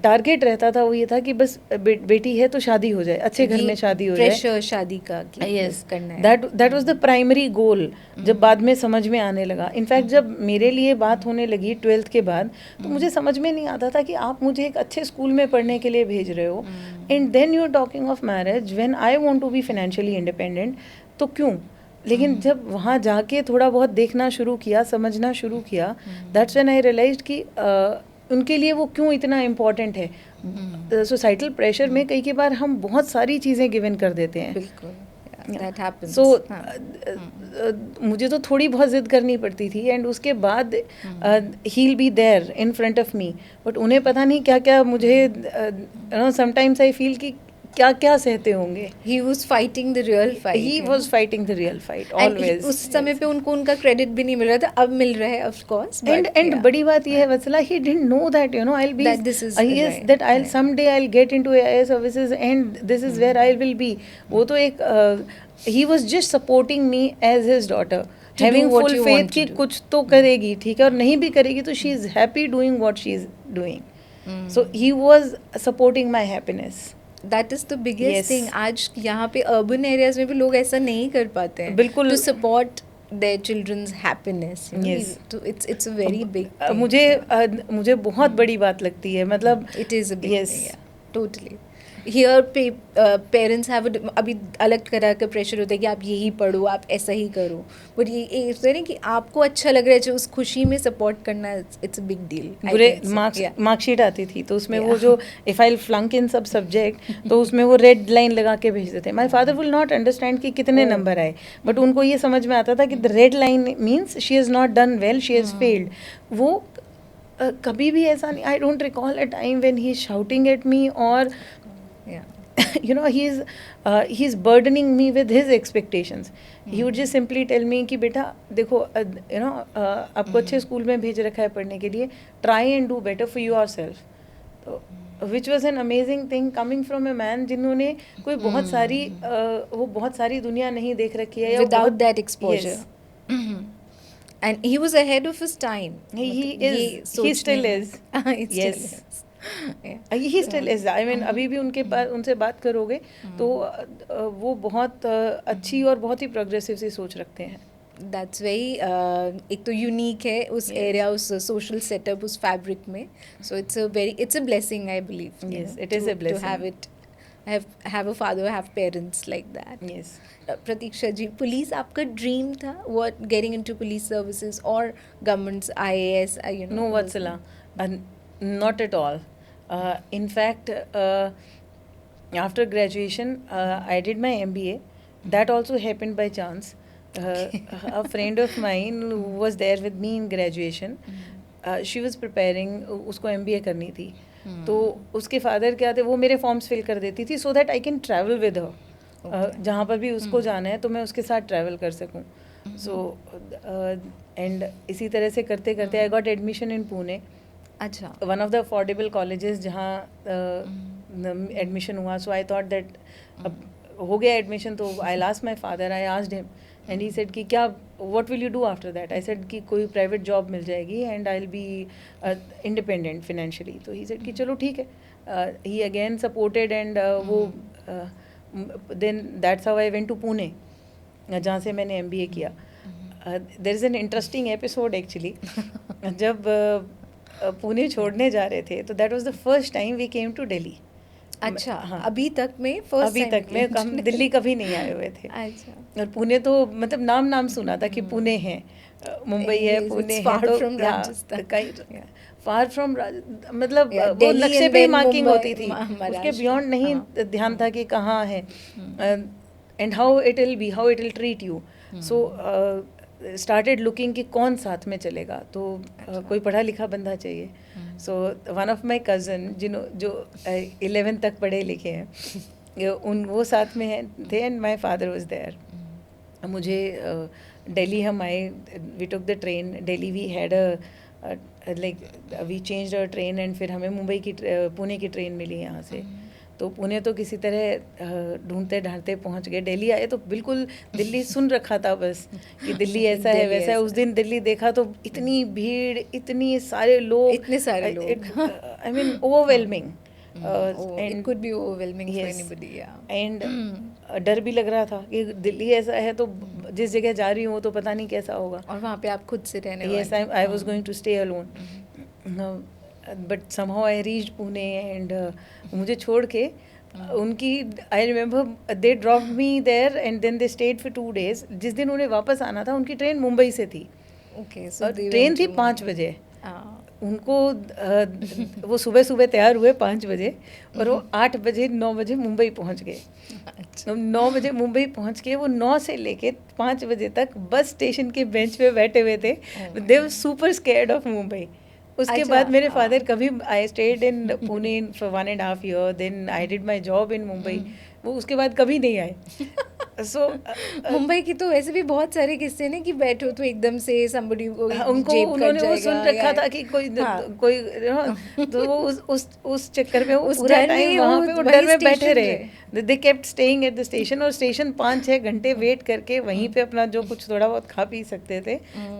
टारगेट रहता था वो ये था कि बस बेटी है तो शादी हो जाए, अच्छे घर में शादी हो जाए, प्रेशर शादी का यस करना है। That was the primary goal. जब बाद में समझ में आने लगा, इनफैक्ट जब मेरे लिए बात होने लगी 12th के बाद, तो मुझे समझ में नहीं आता था कि आप मुझे एक अच्छे स्कूल में पढ़ने के लिए भेज रहे हो, and then you are talking of marriage when I want to be financially independent, तो क्यों? लेकिन जब वहाँ जाके थोड़ा बहुत देखना शुरू किया, समझना शुरू किया, दैट्स व्हेन आई रियलाइज्ड कि उनके लिए वो क्यों इतना इम्पॉर्टेंट है। सोसाइटल प्रेशर में कई बार हम बहुत सारी चीज़ें गिवन कर देते हैं. बिल्कुल, that happens. सो हाँ. मुझे तो थोड़ी बहुत जिद करनी पड़ती थी एंड उसके बाद he will be there in front of me. But उन्हें पता नहीं क्या क्या मुझे समटाइम्स आई फील कि क्या क्या सहते होंगे. He was fighting the real fight. He you was know. fighting the real fight And always. उस समय पे उनको उनका क्रेडिट भी नहीं मिल रहा था, अब मिल रहा है of course. And बड़ी बात ये है वत्सला, he didn't know that I'll be That this is yes, right, that I'll right. someday I'll get into AI services and this is where I will be. वो तो एक he was just supporting me as his daughter, To having do what full you faith want to कि do. कुछ तो करेगी, ठीक है, और नहीं भी करेगी तो she is happy doing what she is doing. So he was supporting my happiness. That is the biggest Yes. thing. आज यहाँ पे urban areas में भी लोग ऐसा नहीं कर पाते हैं. बिल्कुल. To support their children's happiness. You know, Yes. It's a very big thing. मुझे बहुत बड़ी बात लगती है, मतलब It is a big Yes. thing. Yeah, totally. Here parents have अभी अलग तरह का प्रेशर होता है कि आप यही पढ़ो, आप ऐसा ही करो. बट ये होता है कि आपको अच्छा लग रहा है, जो उस खुशी में सपोर्ट करना, इट्स अ बिग डील. बुरे मार्कशीट आती थी तो उसमें वो जो इफ आई फ्लंक इन सब सब्जेक्ट तो उसमें वो रेड लाइन लगा के भेजते थे. My father will not understand कि कितने नंबर आए, बट उनको ये समझ में आता था कि the red line means she has not done well, she has failed. वो कभी भी ऐसा नहीं. I don't recall a time when he is shouting at me और he's burdening me with his expectations. He would just simply tell me कि बेटा देखो आपको अच्छे स्कूल में भेज रखा है पढ़ने के लिए, try and do better for yourself. तो which was an amazing thing coming from a man जिन्होंने कोई बहुत सारी दुनिया नहीं देख रखी है. Without that exposure. Yes. And he was ahead of his time. He still is. Yes. He still is. I mean, अभी भी उनसे बात करोगे तो वो बहुत अच्छी और बहुत ही प्रोग्रेसिव सी सोच रखते हैं. That's very एक तो यूनिक है उस एरिया, उस सोशल सेटअप, उस फैब्रिक में. So it's a blessing, I believe. Yes, it is a blessing. To have it, have a father, have parents like that. Yes. Pratiksha ji, police आपका ड्रीम था? What, getting into police services or government's IAS? No, Vatsala, not at all. In fact, after graduation, I did my MBA. That also happened by chance. A friend of mine who was there with me in graduation, she was preparing, उसको MBA करनी थी. तो उसके father क्या थे, वो मेरे forms fill कर देती थी so that I can travel with her. जहाँ पर भी उसको जाना है तो मैं उसके साथ ट्रैवल कर सकूँ. So and इसी तरह से करते करते I got admission in Pune. अच्छा. One of the affordable colleges जहाँ एडमिशन हुआ. सो आई थॉट दैट अब हो गया एडमिशन तो I last my father, I asked him and he said कि क्या what will you do after that. I said कि कोई प्राइवेट जॉब मिल जाएगी and I will be independent financially. तो ही सेड कि चलो ठीक है. ही अगेन सपोर्टेड एंड वो then that's how I went to Pune, जहाँ से मैंने MBA किया. There is an interesting episode actually. जब पुणे छोड़ने जा रहे थे तो that was the first time we came to Delhi. अच्छा. हाँ. अभी तक में हम दिल्ली कभी नहीं आए हुए थे. अच्छा. और पुणे तो मतलब नाम सुना था कि पुणे है, मुंबई है, पुणे है, far तो from Rajasthan. फार फ्रॉम मतलब वो नक्शे पे मार्किंग होती थी, उसके बियॉन्ड नहीं ध्यान था कि कहाँ है and how it will treat you. So started looking कि कौन साथ में चलेगा. तो कोई पढ़ा लिखा बंदा चाहिए. So one of my cousin जो 11th तक पढ़े लिखे हैं वो साथ में थे and my father was there. मुझे दिल्ली हम आए, we took the train. Delhi we had like we changed our train and फिर हमें पुणे की ट्रेन मिली यहाँ से. तो पुणे तो किसी तरह ढूंढते ढांढते पहुंच गए. दिल्ली आए तो बिल्कुल दिल्ली सुन रखा था बस कि दिल्ली ऐसा है वैसा है. उस दिन दिल्ली देखा तो इतनी भीड़, इतने सारे लोग, I mean overwhelming. It could be overwhelming for anybody. Yeah. And डर भी लग रहा था कि दिल्ली ऐसा है तो जिस जगह जा रही हूँ तो पता नहीं कैसा होगा. और वहाँ पे आप खुद से रहने वाले. Yes, I was going to stay alone. But somehow I reached Pune and मुझे छोड़ के उनकी I remember they dropped me there and then they stayed for 2 days. जिस दिन उन्हें वापस आना था उनकी ट्रेन मुंबई से थी. Okay, so ट्रेन थी 5 बजे. उनको वो सुबह सुबह तैयार हुए 5 बजे और वो 8 बजे 9 बजे मुंबई पहुंच गए। अच्छा। 9 बजे मुंबई पहुंच के वो 9 से लेके 5 बजे तक बस स्टेशन के बेंच पे बैठे हुए थे। They were super scared of Mumbai. उसके अच्छा, बाद मेरे हाँ। फादर कभी, I stayed in Pune for 1.5 year, then I did my job in Mumbai, वो उसके बाद कभी नहीं आए। सो मुंबई की तो वैसे भी बहुत सारे किस्से ने कि बैठो तो एकदम से somebody कोई उनको जेब कट उन्होंने वो जाएगा सुन रखा या था कि कोई हाँ। कोई you know, तो वो उस चक्कर में वो उस पूरा डर में टाइम ही वहाँ वो पे वो वही डर में बैठे स्टेशन रहे। They kept staying at the station, और स्टेशन 5-6 घंटे वेट करके वहीं पे अपना जो कुछ थोड़ा बहुत खा पी सकते थे,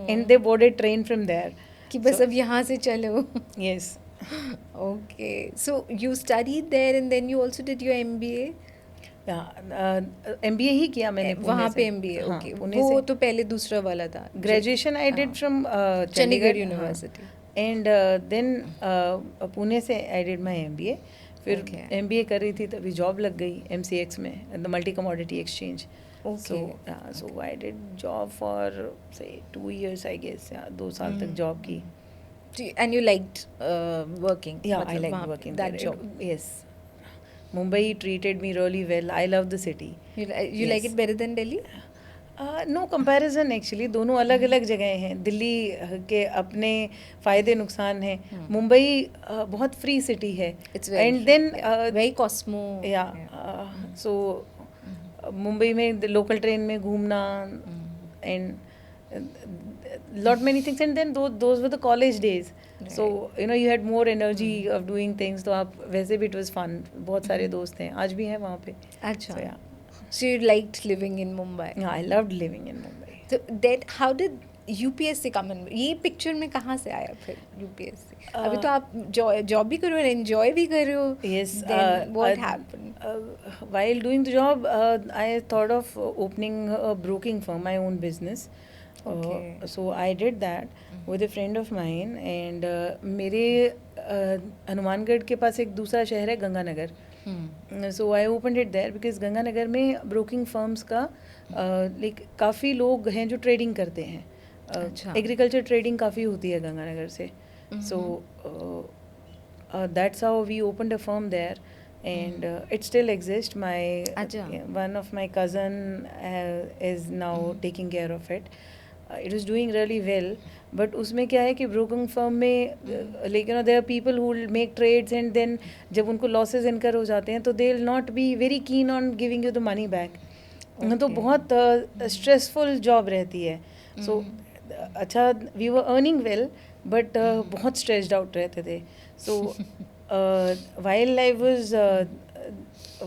and they boarded train from there कि बस अब यहाँ से चलो। Yes. Okay, so you studied there and then you also did your MBA? MBA ही किया मैंने पुणे वहाँ से। पे MBA, हाँ, okay. पुणे वो से तो पहले दूसरा वाला था। ग्रेजुएशन आई डिड हाँ। From Chandigarh Chandigarh university. And then Pune से आई डिड माई MBA। फिर Okay. MBA कर रही थी तभी जॉब लग गई MCX में, the multi commodity exchange. Okay. So I did job for से 2 years आई गेस, या 2 साल तक जॉब की। And you liked working? Yeah, I मतलब like वहाँ पे, working that there. job. Yes. Mumbai treated me really well. I love the city. You like Yes. it better than Delhi? No comparison actually, दोनों अलग अलग जगह हैं। दिल्ली के अपने फ़ायदे नुकसान हैं। मुंबई बहुत फ्री सिटी है, It's very and then very cosmo. या सो मुंबई में लोकल ट्रेन में घूमना and lot many things, and then those were the college days, so you know you had more energy of doing things, तो आप वैसे भी it was fun, बहुत सारे दोस्त हैं, आज भी हैं वहाँ पे। अच्छा। So yeah, So you liked living in Mumbai? I loved living in Mumbai. So that how did UPSC come in? ये पिक्चर में कहाँ से आया फिर UPSC? अभी तो आप जॉब भी कर रहे हो, एंजॉय भी कर रहे हो। Yes. Then what happened? While doing the job, I thought of opening a broking firm, my own business. Okay. So I did that with a friend of mine, and मेरे हनुमानगढ़ के पास एक दूसरा शहर है Ganganagar. So I open it there because Ganganagar में broking firms का like काफ़ी लोग हैं जो ट्रेडिंग करते हैं। अच्छा। एग्रीकल्चर ट्रेडिंग काफ़ी होती है गंगानगर से। So that's how we opened a firm there, and it still exists. Acha. One of my cousin is now taking care of it. It is doing really well, but उसमें क्या है कि broking firm में like you know there are people who will make trades, and then जब उनको losses incur हो जाते हैं तो they will not be very keen on giving you the money back. तो बहुत stressful job रहती है. So अच्छा we were earning well, but बहुत stressed out रहते थे. So while I was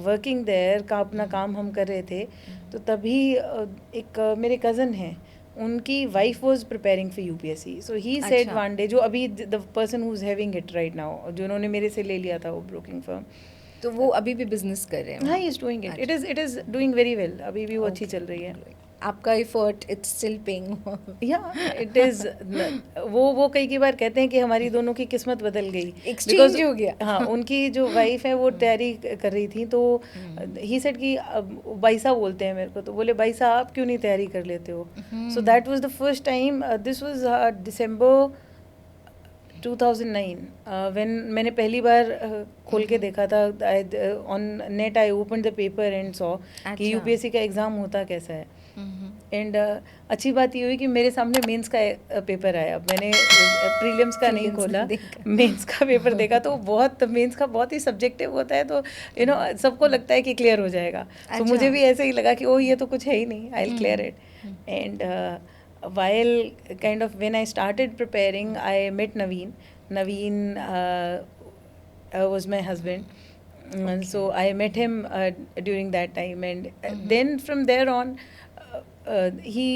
working there, का अपना काम हम कर रहे थे, तो तभी एक मेरे कज़न हैं, उनकी wife was preparing for UPSC, so he said one day, जो अभी the person who is having it right now, जिन्होंने मेरे से ले लिया था वो ब्रोकिंग फर्म, तो वो अभी भी बिजनेस कर रहे हैं? हाँ, he is doing it, it is doing very well, अभी भी वो अच्छी चल रही है। आपका एफर्ट इट्स स्टिल पेइंग? या इट इज, वो कई बार कहते हैं कि हमारी दोनों की किस्मत बदल गई, एक्सचेंज हो गया। हाँ, उनकी जो वाइफ है वो तैयारी कर रही थी, तो ही सेड कि बाईसा बोलते हैं मेरे को, तो बोले बाईसा आप क्यों नहीं तैयारी कर लेते हो? सो that was the first time, this was December 2009 when मैंने पहली बार खोल के देखा था on net, I open the paper and saw कि UPSC का एग्ज़ाम होता कैसा है। एंड अच्छी बात ये हुई कि मेरे सामने मेंस का पेपर आया, मैंने प्रीलिम्स का नहीं खोला, मेंस का पेपर देखा, तो बहुत मेंस का बहुत ही सब्जेक्टिव होता है, तो यू नो सबको लगता है कि क्लियर हो जाएगा। तो मुझे भी ऐसे ही लगा कि ओ ये तो कुछ है ही नहीं, I will clear it. And while kind of when I started preparing, I met Naveen was my husband. Okay. So I met him during that time, and then from there on he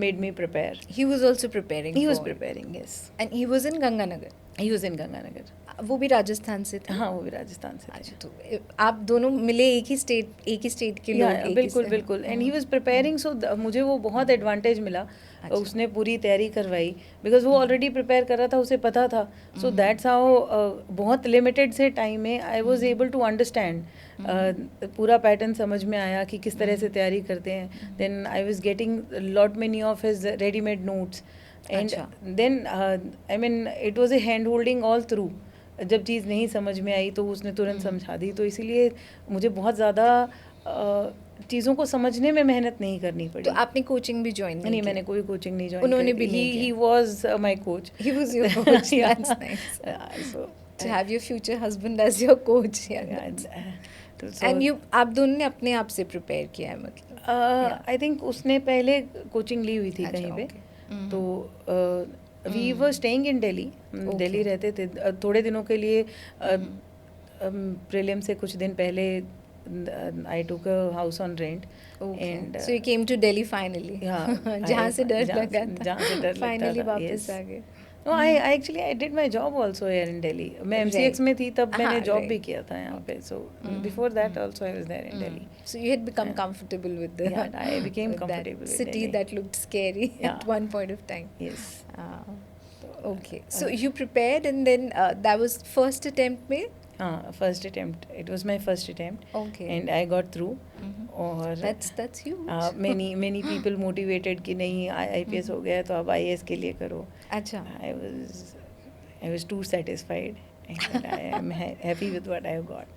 made me prepare. He was also preparing? He was preparing, yes. And he was in Ganganagar? He was in Ganganagar. वो भी राजस्थान से थे? हाँ, वो भी राजस्थान से थे। अच्छा, तो आप दोनों मिले एक ही स्टेट के लोग? बिल्कुल बिल्कुल। एंड ही वाज प्रिपेयरिंग, सो मुझे वो बहुत एडवांटेज मिला। अच्छा। उसने पूरी तैयारी करवाई, बिकॉज वो ऑलरेडी प्रिपेयर कर रहा था, उसे पता था। सो दैट्स हाउ बहुत लिमिटेड से टाइम में I was able to understand, पूरा पैटर्न समझ में आया कि किस तरह से तैयारी करते हैं। Then I was getting lot many of his readymade notes, and अच्छा। Then I mean it was a hand holding all through. जब चीज़ नहीं समझ में आई तो उसने तुरंत समझा दी, तो इसीलिए मुझे बहुत ज़्यादा चीज़ों को समझने में मेहनत नहीं करनी पड़ी। तो आपने कोचिंग भी ज्वाइन नहीं, मैंने किया? कोई कोचिंग नहीं ज्वाइन उन्होंने करी भी थी। नहीं किया? He was my coach. He was your coach. That's nice. So To have your future husband as your coach. Yeah. And you, आप दोनों ने अपने आप से प्रिपेयर किया है मतलब? आई थिंक उसने पहले कोचिंग ली हुई थी अच्छा, कहीं पे, okay. तो we were staying in Delhi, Delhi रहते थे थोड़े दिनों के लिए। प्रीलिम से कुछ दिन पहले I took a house on rent and so you came to Delhi finally. जहाँ से डर लगा था, जहाँ से डर फाइनली लगता था, वापस yes. आ गए। No, I did my job also here in Delhi. मैं MCX में थी तब मैंने हाँ, जॉब right. भी किया था यहाँ पे, so before that also I was there in Delhi. So you had become comfortable with the Yeah, I became with comfortable that with city Delhi. that looked scary Yeah. at one point of time. Yes. Okay, so you prepared and then that was first attempt में? हाँ, first attempt. It was my first attempt. Okay. And I got through. और That's huge. many people motivated कि नहीं IPS हो गया है तो अब IAS के लिए करो. अच्छा. I was too satisfied and I am happy with what I have got,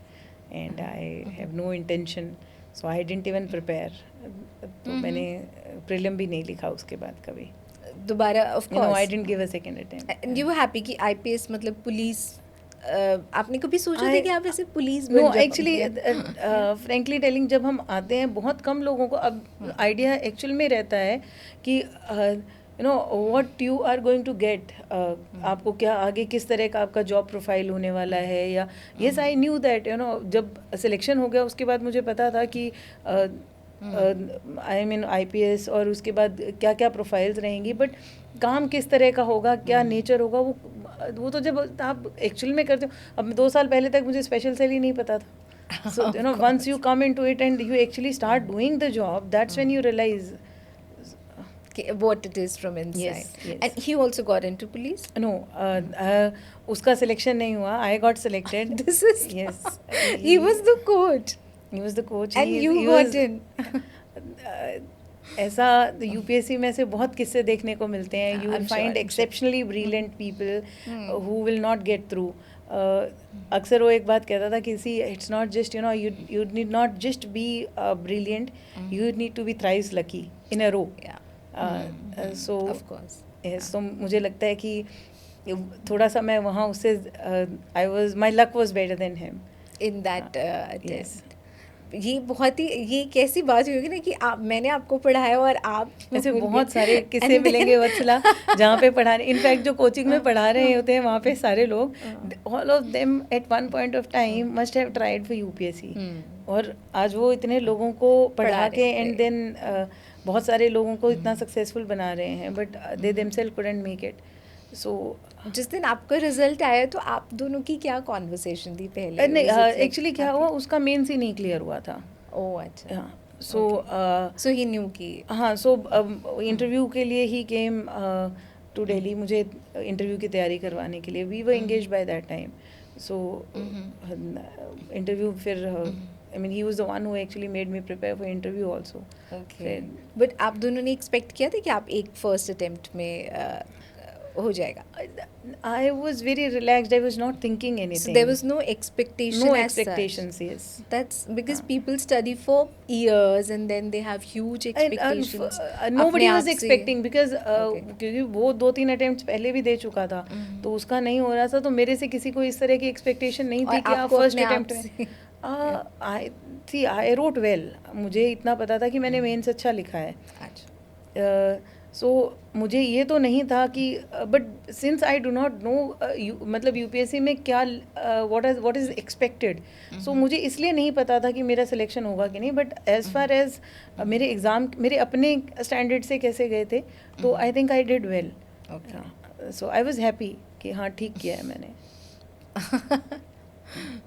and I have no intention, so I didn't even prepare. तो मैंने prelim भी नहीं लिखा उसके बाद कभी. दोबारा of course. No, I didn't give a second attempt. And you were happy कि IPS मतलब पुलिस, आपने कभी सोचा था कि आप ऐसे पुलिस बन No, जाओगे? actually, frankly telling, जब हम आते हैं बहुत कम लोगों को अब आइडिया एक्चुअल में रहता है कि you know what you are going to get, आपको क्या आगे किस तरह का आपका जॉब प्रोफाइल होने वाला है, या yes I knew that, you know जब सिलेक्शन हो गया उसके बाद मुझे पता था कि आई मीन IPS और उसके बाद क्या क्या प्रोफाइल्स रहेंगी, बट काम किस तरह का होगा, क्या नेचर होगा, वो तो जब आप एक्चुअल में करते हो। अब 2 साल पहले तक मुझे स्पेशल सेल ही नहीं पता था, so you know once you come into it and you actually start doing the job, that's when you realise what it is from inside. Yes, yes. And he also got into police? No उसका selection नहीं हुआ, I got selected. This is Yes. he was the coach He was the coach. and He- you he got was- in. ऐसा UPSC में से बहुत किस्से देखने को मिलते हैं. You will I'm sure, find I'm sure. exceptionally brilliant people who will not get through. अक्सर वो एक बात कहता था कि see, it's not just, you know, you need not just be brilliant, you need to be thrice lucky in a row. Yeah. So Of course. yes, तो मुझे लगता है कि थोड़ा सा मैं वहाँ उससे my luck was better than him. In that attempt. Yes. ये बहुत ही, ये कैसी बात हुई होगी ना कि आप, मैंने आपको पढ़ाया और आप ऐसे बहुत सारे किस्से मिलेंगे वत्सला जहाँ पे पढ़ाने, इनफैक्ट जो कोचिंग में पढ़ा रहे होते हैं वहाँ पे सारे लोग, all of them at one point of time must have tried for UPSC, और आज वो इतने लोगों को पढ़ा के एंड देन बहुत सारे लोगों को इतना सक्सेसफुल बना रहे हैं, but they themselves couldn't make it. So जिस दिन आपका रिजल्ट आया तो आप दोनों की क्या कॉन्वर्सेशन थी पहले? नहीं, Was it like एक्चुअली क्या हुआ, उसका मेंस ही नहीं क्लियर हुआ था. ओह अच्छा. सो ही न्यू की. हाँ, सो इंटरव्यू के लिए ही केम टू दिल्ली, मुझे इंटरव्यू की तैयारी करवाने के लिए. We were engaged by that time. So interview फिर I mean, he was the one who actually made me prepare for interview also. Okay. But आप दोनों ने एक्सपेक्ट किया था कि आप एक फर्स्ट अटेम्प्ट में हो जाएगा? I was very relaxed. I was not thinking anything. So there was no expectation no as expectations. such. Yes. That's because people study for years and then they have huge expectations. Nobody अपने was आप से. expecting because Okay. क्योंकि वो 2-3 attempts पहले भी दे चुका था, तो उसका नहीं हो रहा था, तो मेरे से किसी को इस तरह की एक्सपेक्टेशन नहीं थी और कि आप आपको फर्स्ट अपने आप अटेम्प्ट से. में आई रोट वेल. मुझे इतना पता था कि मैंने मेंस अच्छा लिखा है. अच्छा. सो मुझे ये तो नहीं था कि but since I do not no मतलब UPSC में क्या व्हाट इज़ एक्सपेक्टेड, सो मुझे इसलिए नहीं पता था कि मेरा सिलेक्शन होगा कि नहीं. बट एज फार एज मेरे एग्ज़ाम मेरे अपने स्टैंडर्ड से कैसे गए थे, तो I think I did well. So I was happy कि हाँ ठीक किया है मैंने.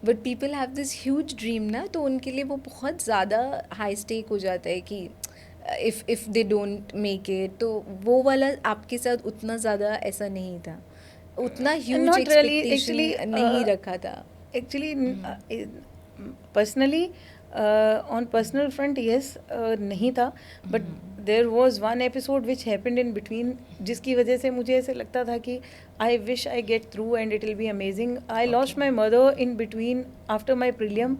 But people have this huge dream ना, तो उनके लिए वो बहुत ज़्यादा हाई स्टेक हो जाता है कि if they don't make it, तो वो वाला आपके साथ उतना ज़्यादा ऐसा नहीं था, उतना huge Not really, expectation actually, नहीं रखा था. Actually, personally, on personal front, yes, नहीं था. But there was one episode which happened in between, जिसकी वजह से मुझे ऐसे लगता था कि I wish I get through and it will be amazing. I lost my mother in between after my prelim.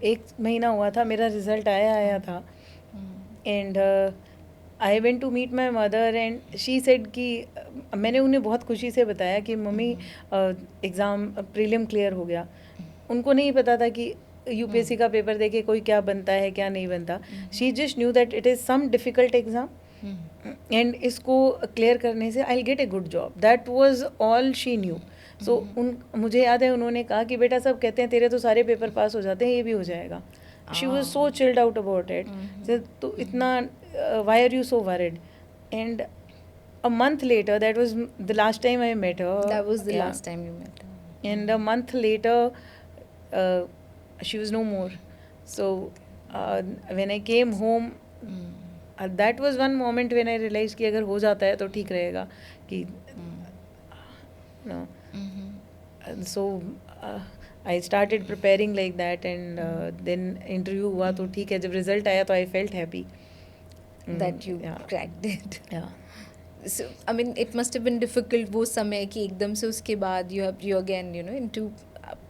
1 महीना हुआ था, मेरा रिजल्ट आया था. And I went to meet my mother and she said कि मैंने उन्हें बहुत खुशी से बताया कि मम्मी एग्ज़ाम प्रीलियम क्लियर हो गया. उनको नहीं पता था कि यूपीएससी का पेपर देके कोई क्या बनता है क्या नहीं बनता. She just knew that it is some difficult exam and इसको क्लियर करने से I will get a good job. That was all she knew. So मुझे याद है उन्होंने कहा कि बेटा सब कहते हैं तेरे तो सारे पेपर पास हो जाते हैं, ये भी हो जाएगा. She was so chilled out about it. तो इतना why are you so worried. And a month later, that was the last time I met her. That was the Yeah. last time you met her. And a month later, she was no more. So when I came home, that was one moment when I realized कि अगर हो जाता है तो ठीक रहेगा कि no. So I started preparing like that and then interview हुआ तो ठीक है. जब result आया तो I felt happy that you yeah. cracked it. Yeah. So I mean it must have been difficult वो समय कि एकदम से उसके बाद you again into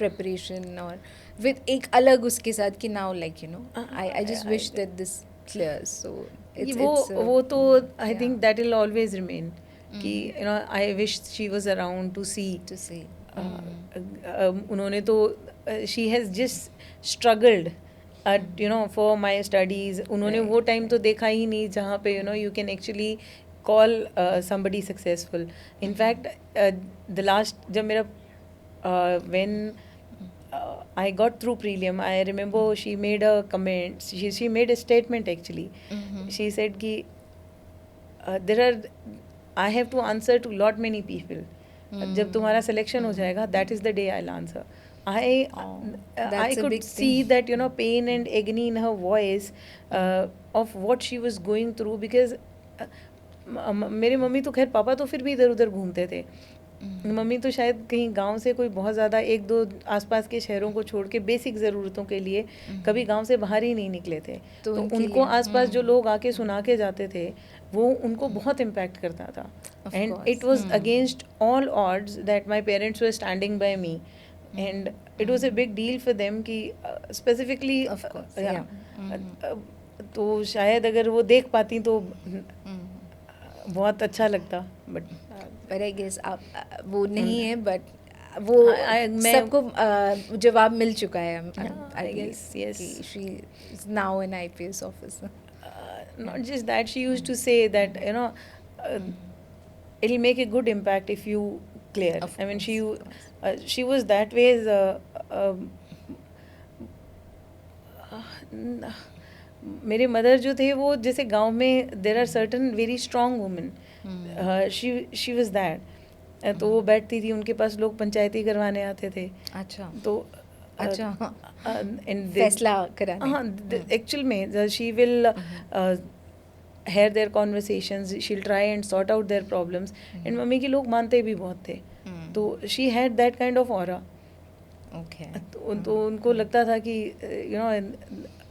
preparation और with एक अलग उसके साथ कि now like I just wish that this clears. So वो तो I yeah. think that will always remain कि I wish she was around to see. उन्होंने तो she has just struggled for my studies. उन्होंने वो टाइम तो देखा ही नहीं जहाँ पे you can actually call somebody successful. In fact, the last जब मेरा when I got through prelim, I remember she made a comment. She made a statement actually. She said कि I have to answer to lot many people. जब तुम्हारा selection हो जाएगा, that is the day I'll answer. I could see that pain and agony in her voice of what she was going through because मेरे mummy तो खैर पापा तो फिर भी इधर उधर घूमते थे. मम्मी तो शायद कहीं गांव से कोई बहुत ज़्यादा 1-2 आसपास के शहरों को छोड़ के बेसिक ज़रूरतों के लिए कभी गांव से बाहर ही नहीं निकले थे. तो उनको आसपास जो लोग आके सुना के जाते थे वो उनको बहुत इम्पैक्ट करता था. And it was against all odds that my parents were standing bye me and it was a big deal for them कि स्पेसिफिकली तो शायद अगर वो देख पाती तो बहुत अच्छा लगता. बट आई गेस आप वो नहीं है बट वो सबको जवाब मिल चुका है. I guess yes she is now an IPS officer. Not just that, she used to say that it'll make a good impact if you clear. I mean she was that way as मेरे mother जो थे वो जैसे गांव में there are certain very strong women. She was that. तो वो बैठती थी, उनके पास लोग पंचायती करवाने आते थे. अच्छा. तो फैसला कराने. हाँ एक्चुअल में she will hear their conversations, she'll try and sort out their problems. And mummy के लोग मानते भी बहुत थे. तो she had that kind of aura. Okay. तो उनको लगता था कि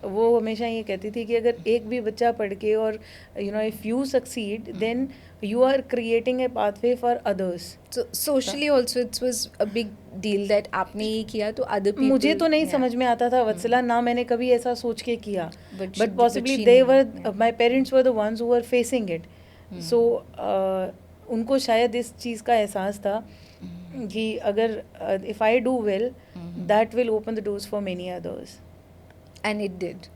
वो हमेशा ये कहती थी कि अगर एक भी बच्चा पढ़ के और if you succeed then you are creating a pathway for others. So socially also it was a big deal that आपने ये किया तो other people. मुझे तो नहीं समझ में आता था वत्सला, ना मैंने कभी ऐसा सोच के किया. But possibly they were my parents were the ones who were facing it. So उनको शायद इस चीज़ का एहसास था कि अगर if I do well, that will open the doors for many others. And it did.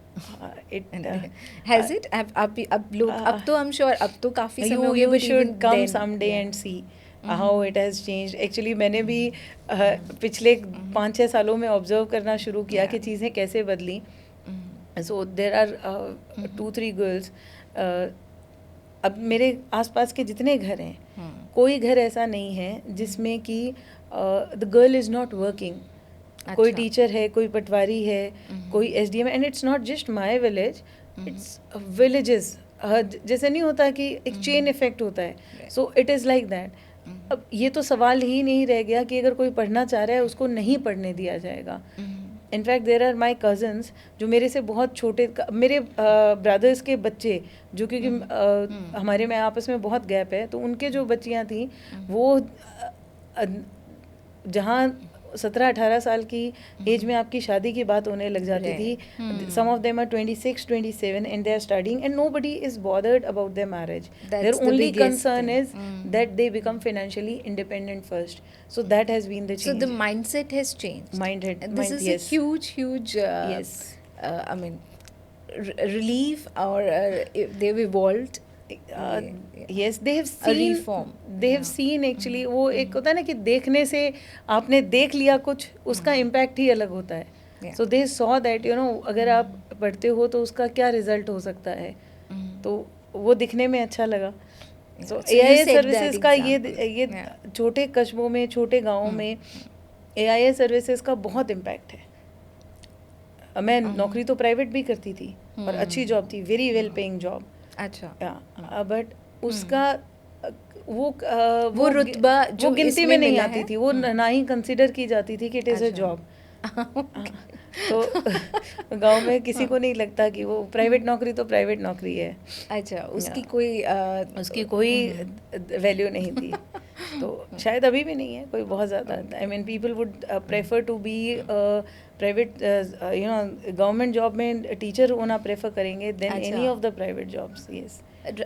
Has it? अब लोग अब तो I'm sure अब तो काफ़ी समय हो गया. You should come someday and see how it has changed. Actually मैंने भी पिछले 5-6 सालों में ऑब्जर्व करना शुरू किया कि चीज़ें कैसे बदली. So there are 2-3 girls. अब मेरे आसपास के जितने घर हैं कोई घर ऐसा नहीं है जिसमें कि the girl is not working. कोई टीचर है, कोई पटवारी है, कोई SDM. And it's not just my village, it's villages. जैसे नहीं होता कि एक चेन इफेक्ट होता है. So it is like that. अब ये तो सवाल ही नहीं रह गया कि अगर कोई पढ़ना चाह रहा है उसको नहीं पढ़ने दिया जाएगा. In fact there are my cousins जो मेरे से बहुत छोटे, मेरे ब्रदर्स के बच्चे जो, क्योंकि हमारे में आपस में बहुत गैप है, तो उनके जो बच्चियां थी वो जहाँ 17-18 साल की एज में आपकी शादी की बात होने लग जाती थी, some of them are 26-27 and they are studying and nobody is bothered about their marriage. Their only concern is that they become financially independent first. So that has been the change. So the mindset has changed. This is yes. a huge yes. I mean relief, or they've evolved. Yes, they have seen a reform. They have seen actually. वो एक होता है ना कि देखने से आपने देख लिया कुछ, उसका इम्पैक्ट ही अलग होता है. So they saw that, you know, अगर आप पढ़ते हो तो उसका क्या रिजल्ट हो सकता है, तो वो दिखने में अच्छा लगा. So AIS सर्विसेज का ये छोटे कस्बों में, छोटे गाँवों में AIS सर्विसेज का बहुत इम्पैक्ट है. मैं नौकरी तो प्राइवेट भी करती थी और अच्छी जॉब थी, वेरी वेल पेइंग जॉब. अच्छा. बट उसका वो रुतबा जो वो गिनती में नहीं आती थी, वो ना ही कंसिडर की जाती थी कि इट इज़ अ जॉब. तो गांव में किसी को नहीं लगता कि वो प्राइवेट नौकरी तो प्राइवेट नौकरी है. अच्छा, उसकी कोई वैल्यू नहीं थी. तो शायद अभी भी नहीं है कोई बहुत ज़्यादा. I mean people would prefer to be private, you know, government job में टीचर होना प्रेफर करेंगे than any of the private jobs. Yes,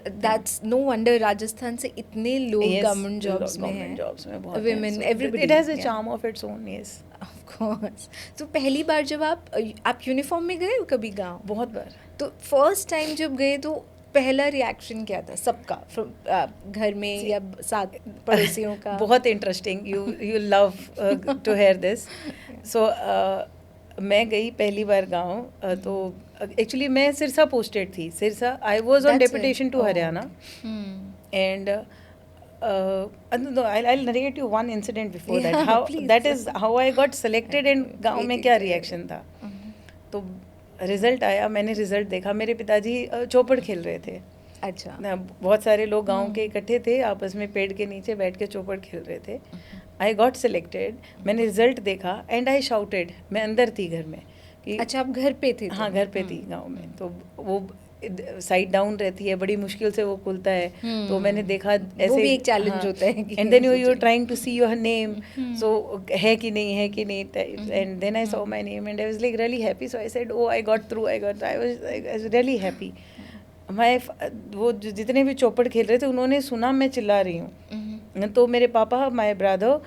that's no wonder Rajasthan से इतने लोग गवर्नमेंट जॉब्स में हैं. बहुत women, everybody. It has a charm of its own. Yes, of course. तो पहली बार जब आप यूनिफॉर्म में गए हो कभी गाँव? बहुत बार. तो फर्स्ट टाइम जब गए तो पहला रिएक्शन क्या था सबका, घर में या साथ पड़ोसियों का? बहुत interesting. You love to hear this. So मैं गई पहली बार गांव, तो एक्चुअली मैं सिरसा पोस्टेड थी. Sirsa I was on deputation to Haryana and I'll narrate you one incident before that. How that is how I got selected and गांव में क्या रिएक्शन था. तो रिजल्ट आया, मैंने रिजल्ट देखा, मेरे पिताजी चौपड़ खेल रहे थे. अच्छा. बहुत सारे लोग गांव के इकट्ठे थे, आपस में पेड़ के नीचे बैठ के चौपड़ खेल रहे थे. आई गॉट सेलेक्टेड, मैंने रिजल्ट देखा एंड आई शाउटेड. मैं अंदर थी घर में. अच्छा, आप घर पे थे? हाँ, घर पे थी गांव में. तो वो साइड डाउन रहती है, बड़ी मुश्किल से वो खुलता है. तो मैंने देखा ऐसे, वो भी एक चैलेंज होता है. And then you are trying to see your name, so है कि नहीं. And then I saw my name and I was like really happy. So I said, oh I got through, I was really happy. वो जितने भी चौपड़ खेल रहे थे उन्होंने सुना मैं चिल्ला रही हूँ. तो मेरे पापा, my brother,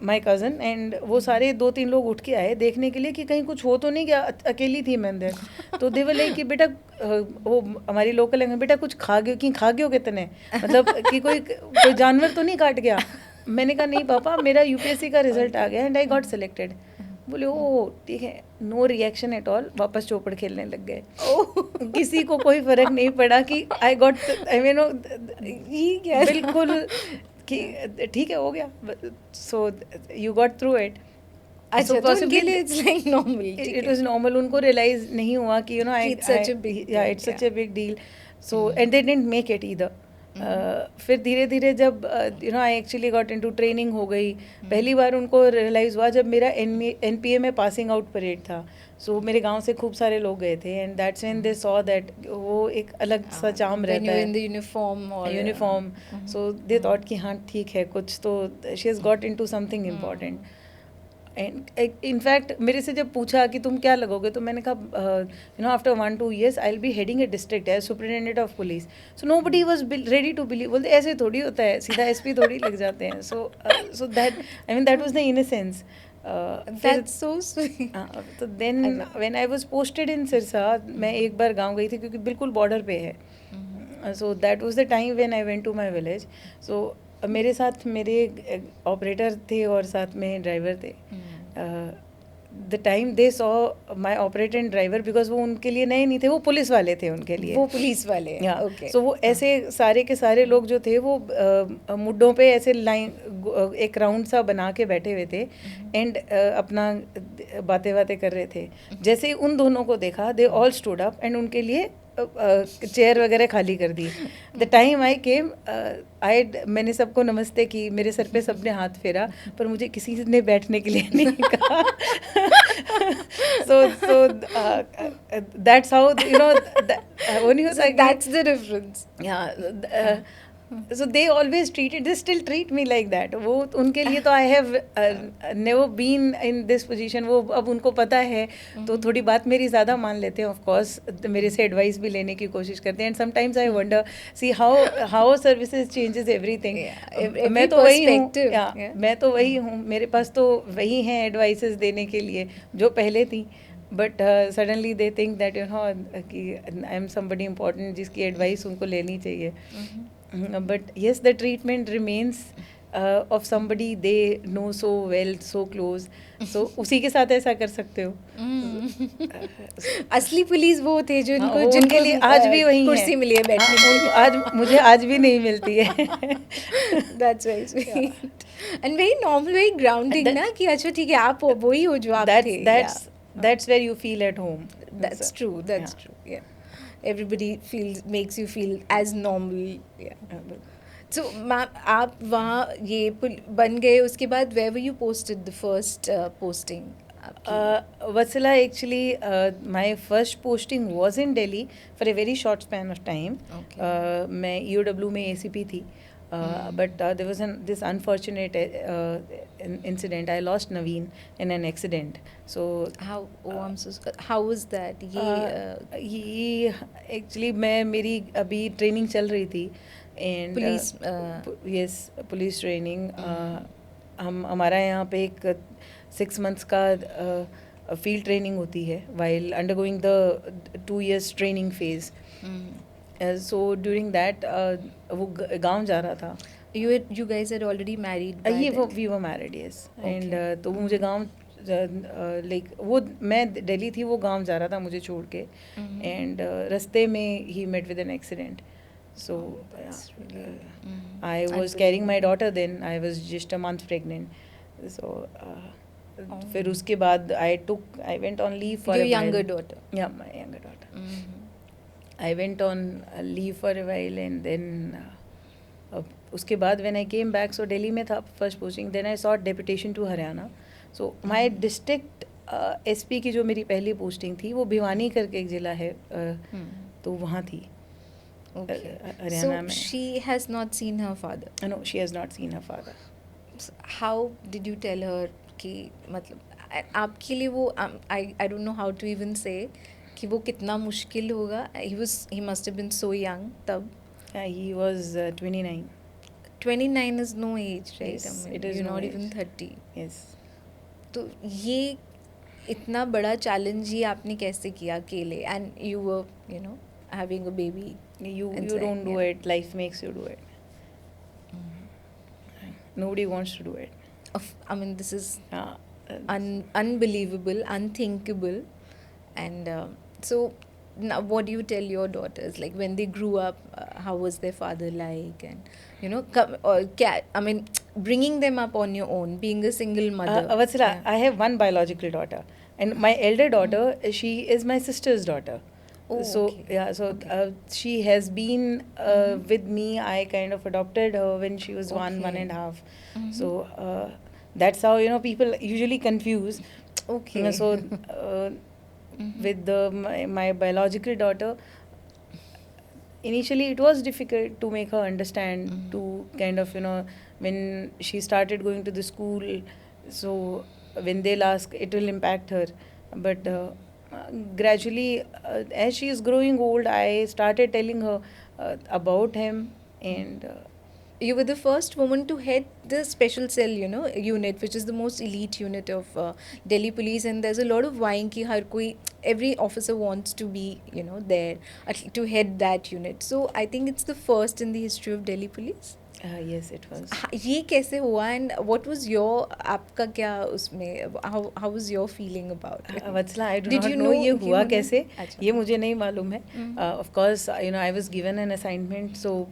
my cousin and वो सारे 2-3 लोग उठ के आए देखने के लिए कि कहीं कुछ हो तो नहीं गया. अकेली थी मैं अंदर. तो दे वर लाइक कि बेटा, वो हमारी लोकल लैंग्वेज, बेटा कुछ खा गयो कितने, मतलब कि कोई जानवर तो नहीं काट गया. मैंने कहा नहीं पापा, मेरा UPSC का रिजल्ट आ गया एंड आई गॉट सेलेक्टेड. बोले ओ ठीक है. नो रिएक्शन एट ऑल, वापस चौपड़ खेलने लग गए. किसी को कोई फर्क नहीं पड़ा कि आई गॉट, आई मीन बिल्कुल कि ठीक है, हो गया. So you got through it. अच्छा, तो उनके लिए it's like normal. It was normal. उनको रियलाइज नहीं हुआ कि you no it's such a big deal. So and they didn't make it either. फिर धीरे धीरे जब you know I actually got into training हो गई. पहली बार उनको रियलाइज़ हुआ जब मेरा NPA में पासिंग आउट परेड था. सो मेरे गांव से खूब सारे लोग गए थे and that's when they saw that वो एक अलग सा चार्म रहता है. यूनिफॉर्म. सो दे थॉट कि हाँ ठीक है, कुछ तो she has got into something important. And in fact मेरे से जब पूछा कि तुम क्या लगोगे, तो मैंने कहा you know after 1-2 years I will be heading a district as superintendent of police. So nobody was ready to believe. बोलते ऐसे थोड़ी होता है, सीधा SP थोड़ी लग जाते हैं. So that, I mean that was the innocence. That's so sweet. तो then when I was posted in Sirsa, मैं एक बार गाँव गई थी क्योंकि बिल्कुल बॉर्डर पे है. So that was the time when I went to my village. So मेरे साथ मेरे ऑपरेटर थे और साथ में ड्राइवर थे. The time they saw my operator and driver, because वो उनके लिए नए नहीं थे, वो पुलिस वाले थे उनके लिए. वो पुलिस वाले. ओके. सो वो ऐसे सारे के सारे लोग जो थे वो मुड्डों पे ऐसे लाइन एक राउंड सा बना के बैठे हुए थे एंड अपना बातें कर रहे थे. जैसे ही उन दोनों को देखा, they all stood up and उनके लिए चेयर वगैरह खाली कर दी. द टाइम आई केम, मैंने सबको नमस्ते की, मेरे सर पे सबने हाथ फेरा, पर मुझे किसी ने बैठने के लिए नहीं कहा. That's how, you know, वो नहीं होता So कि that's the difference. yeah, so they always they still treat me like that. वो उनके लिए तो I have never been in this position. वो अब उनको पता है तो थोड़ी बात मेरी ज़्यादा मान लेते हैं. Of course मेरे से एडवाइस भी लेने की कोशिश करते हैं. And sometimes I wonder, see how services changes everything. Every मैं तो वही हूँ. perspective, Yeah, मैं तो वही हूँ. मेरे पास तो वही हैं एडवाइसेस देने के लिए जो पहले थी. But suddenly they think that, you know, कि आई एम समबडी इम्पोर्टेंट जिसकी एडवाइस उनको लेनी चाहिए. But yes, the treatment remains of somebody they know so well, so close. So उसी के साथ ऐसा कर सकते हो. असली पुलिस वो थे जो हाँ, उनको वो उनके लिए आज भी वही कुर्सी है. मिली है बैठने हाँ, के लिए. आज मुझे आज भी नहीं मिलती है. That's very sweet. And very normal, very grounding ना कि अच्छा ठीक है आप वही हो जो आप थे. That's where you feel at home. That's true. That's Yeah. true. Yeah. Everybody makes you feel as normal. Yeah. So ma'am आप वहाँ ये बन गए उसके बाद where were you posted the first posting? Vatsala, actually, my first posting was in Delhi for a very short span of time. Okay. मैं EOW में ACP थी. But there was this unfortunate incident. I lost Naveen in an accident. So How was that? ये actually मेरी अभी training चल रही थी. And police yes, police training. हमारा यहाँ पे एक 6 months का फील्ड ट्रेनिंग होती है while undergoing the 2 years training phase. So during that वो गांव जा रहा था. You guys had already married by ये then? we were married, yes. Okay. And तो मुझे गांव लाइक वो मैं दिल्ली थी, वो गांव जा रहा था मुझे छोड़ के. एंड रास्ते में ही met with an accident. So I was carrying my daughter then. I was just a month pregnant. So फिर उसके बाद I went on leave for Your a while. younger daughter? Yeah, my younger daughter. I went on leave for a while and then उसके बाद when I came back, so Delhi में था first posting. Then I sought deputation to Haryana. So my district SP की जो मेरी पहली posting थी वो भिवानी करके एक जिला है, तो वहाँ थी. हरियाणा में. So she has not seen her father? No, she has not seen her father. How did you tell her कि मतलब आपके लिए वो I don't know how to even say कि वो कितना मुश्किल होगा. He must have been so young तब. He was 29. 29 is no age, right? Yes, I mean, it is you're no not age. even 30. Yes. तो ये इतना बड़ा चैलेंज ये आपने कैसे किया अकेले? And you were, you know, having a baby. You don't do it. Life makes you do it. Nobody wants to do it. I mean, this is unbelievable, unthinkable. And so now what do you tell your daughters? Like when they grew up, how was their father like? And, you know, I mean, bringing them up on your own, being a single mother. Vatsala, I have one biological daughter. And my elder daughter, she is my sister's daughter. Oh, so okay. yeah, so she has been with me. I kind of adopted her when she was one and a half. So that's how, you know, people usually confuse. Okay. So with my biological daughter, initially it was difficult to make her understand, to kind of, you know, when she started going to the school, so when they'll ask, it will impact her. But gradually, as she is growing old, I started telling her about him. And you were the first woman to head the special cell, you know, unit, which is the most elite unit of Delhi police. And there's a lot of vying ki har koi, every officer wants to be, you know, there to head that unit. So I think it's the first in the history of Delhi police. Yes, it was. ये कैसे हुआ? And what was your, आपका क्या उसमें, how was your feeling about it? Vatsala, I do Did not you know ये कि हुआ उन्होंने- कैसे. अच्छा. ये मुझे नहीं मालूम है. Of course, you know, I was given an assignment. So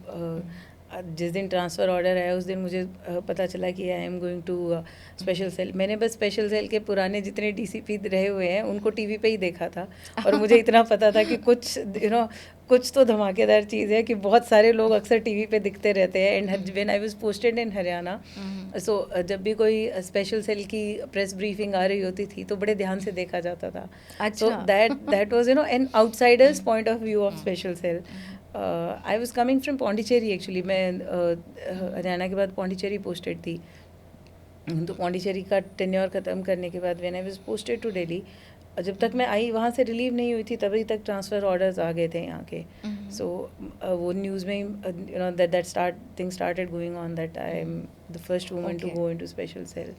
जिस दिन ट्रांसफ़र ऑर्डर आया उस दिन मुझे पता चला कि I am going to special cell. मैंने बस स्पेशल सेल के पुराने जितने डीसीपी रहे हुए हैं उनको टीवी पे ही देखा था. और मुझे इतना पता था कि कुछ, यू नो, कुछ तो धमाकेदार चीज़ है कि बहुत सारे लोग अक्सर टीवी पे दिखते रहते हैं. And when I was posted in Haryana, so जब भी कोई स्पेशल सेल की प्रेस ब्रीफिंग आ रही होती थी तो बड़े ध्यान से देखा जाता था. So that was an outsider's point of view of special cell. I was coming from Pondicherry actually. मैं हरियाणा के बाद पौंडीचेरी पोस्टेड थी. तो पौंडीचेरी का टेन्योर ख़त्म करने के बाद when I was posted to Delhi, जब तक मैं आई वहाँ से रिलीव नहीं हुई थी तभी तक ट्रांसफ़र ऑर्डर्स आ गए थे यहाँ के. सो वो न्यूज़ में you know that thing started going on that I am the first woman to go into special cell.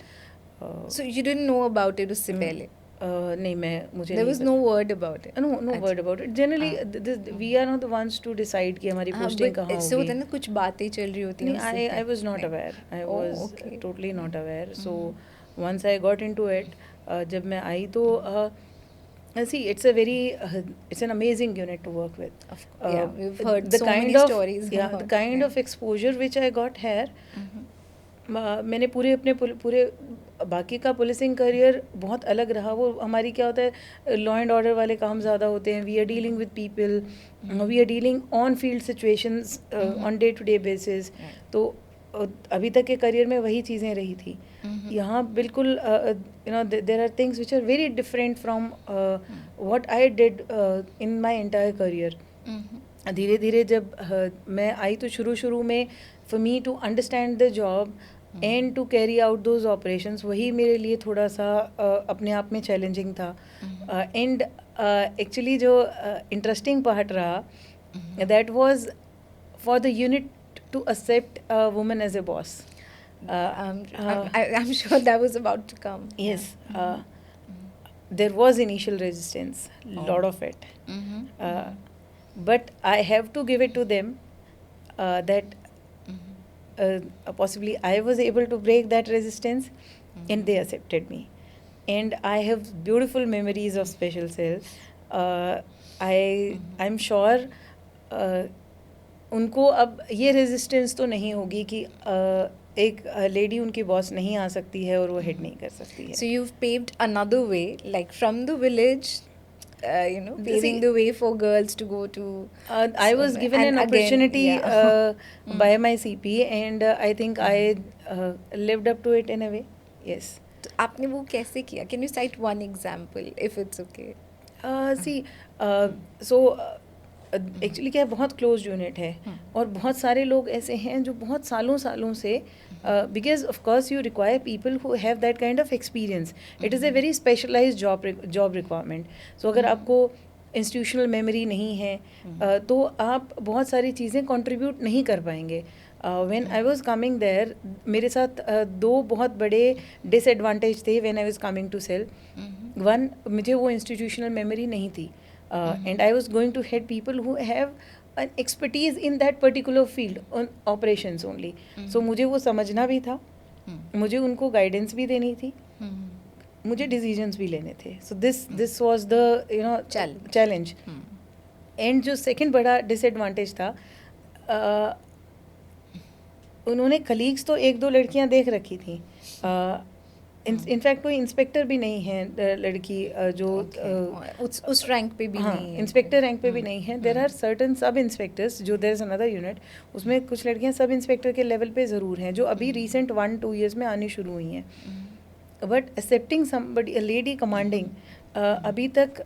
So you didn't know about it उससे पहले? नहीं, मुझे There was no word about it. no word about it. Generally we are not the ones to decide कि हमारी posting कहाँ होगी. इससे होता है ना, कुछ बातें चल रही होती हैं. नहीं, I was not aware. I was totally not aware. So once I got into it, जब मैं आई तो see, it's an amazing unit to work with. Yeah, we've heard so many stories. Yeah, the kind of exposure which I got here. मैंने पूरे बाकी का policing career बहुत अलग रहा. वो हमारी क्या होता है, लॉ एंड ऑर्डर वाले काम ज़्यादा होते हैं. We are dealing with people, we are dealing on field situations on day to day basis. तो अभी तक के करियर में वही चीज़ें रही थी. यहाँ बिल्कुल you know there are things which are very different from what I did in my entire career. धीरे धीरे जब मैं आई तो शुरू में for me to understand the job and to carry out those operations, वही मेरे लिए थोड़ा सा अपने आप में चैलेंजिंग था. एंड एक्चुअली जो इंटरेस्टिंग पार्ट रहा, that was for the unit to accept a woman as a boss. I'm sure that was about to come. Yes. There was initial resistance, lot of it. But I have to give it to them that possibly I was able to break that resistance, and they accepted me. And I have beautiful memories of Special Cell. I'm sure उनको अब ये resistance तो नहीं होगी कि एक lady उनकी boss नहीं आ सकती है और वो हेड नहीं कर सकती है. So you've paved another way, like from the village, you know, paving the way for girls to go to. I was given an opportunity by my CP, and I think I lived up to it in a way. Yes. तो आपने वो कैसे किया? Can you cite one example, if it's okay? See, so actually क्या है, बहुत close unit है और बहुत सारे लोग ऐसे हैं जो बहुत सालों से, because of course you require people who have that kind of experience. It is a very specialised job requirement. So अगर आपको इंस्टीट्यूशनल मेमोरी नहीं है तो आप बहुत सारी चीज़ें कंट्रीब्यूट नहीं कर पाएंगे. When I was coming there, मेरे साथ दो बहुत बड़े डिसएडवांटेज थे when I was coming to cell. One, मुझे वो इंस्टीट्यूशनल मेमोरी नहीं थी. And I was going to head people who have an expertise in that particular field on operations only. So मुझे वो समझना भी था, मुझे उनको गाइडेंस भी देनी थी, मुझे डिसीजंस भी लेने थे. So this was the challenge. And जो सेकंड बड़ा डिसएडवांटेज था, उन्होंने कलीग्स तो एक दो लड़कियां देख रखी थी. इनफैक्ट कोई इंस्पेक्टर भी नहीं है लड़की जो उस रैंक पे भी नहीं है, इंस्पेक्टर रैंक पे भी नहीं है. देयर आर सर्टन सब इंस्पेक्टर्स, जो देयर इज अनदर यूनिट, उसमें कुछ लड़कियां सब इंस्पेक्टर के लेवल पे ज़रूर हैं जो अभी रिसेंट 1-2 ईयर्स में आनी शुरू हुई हैं. But accepting somebody, a lady commanding, अभी तक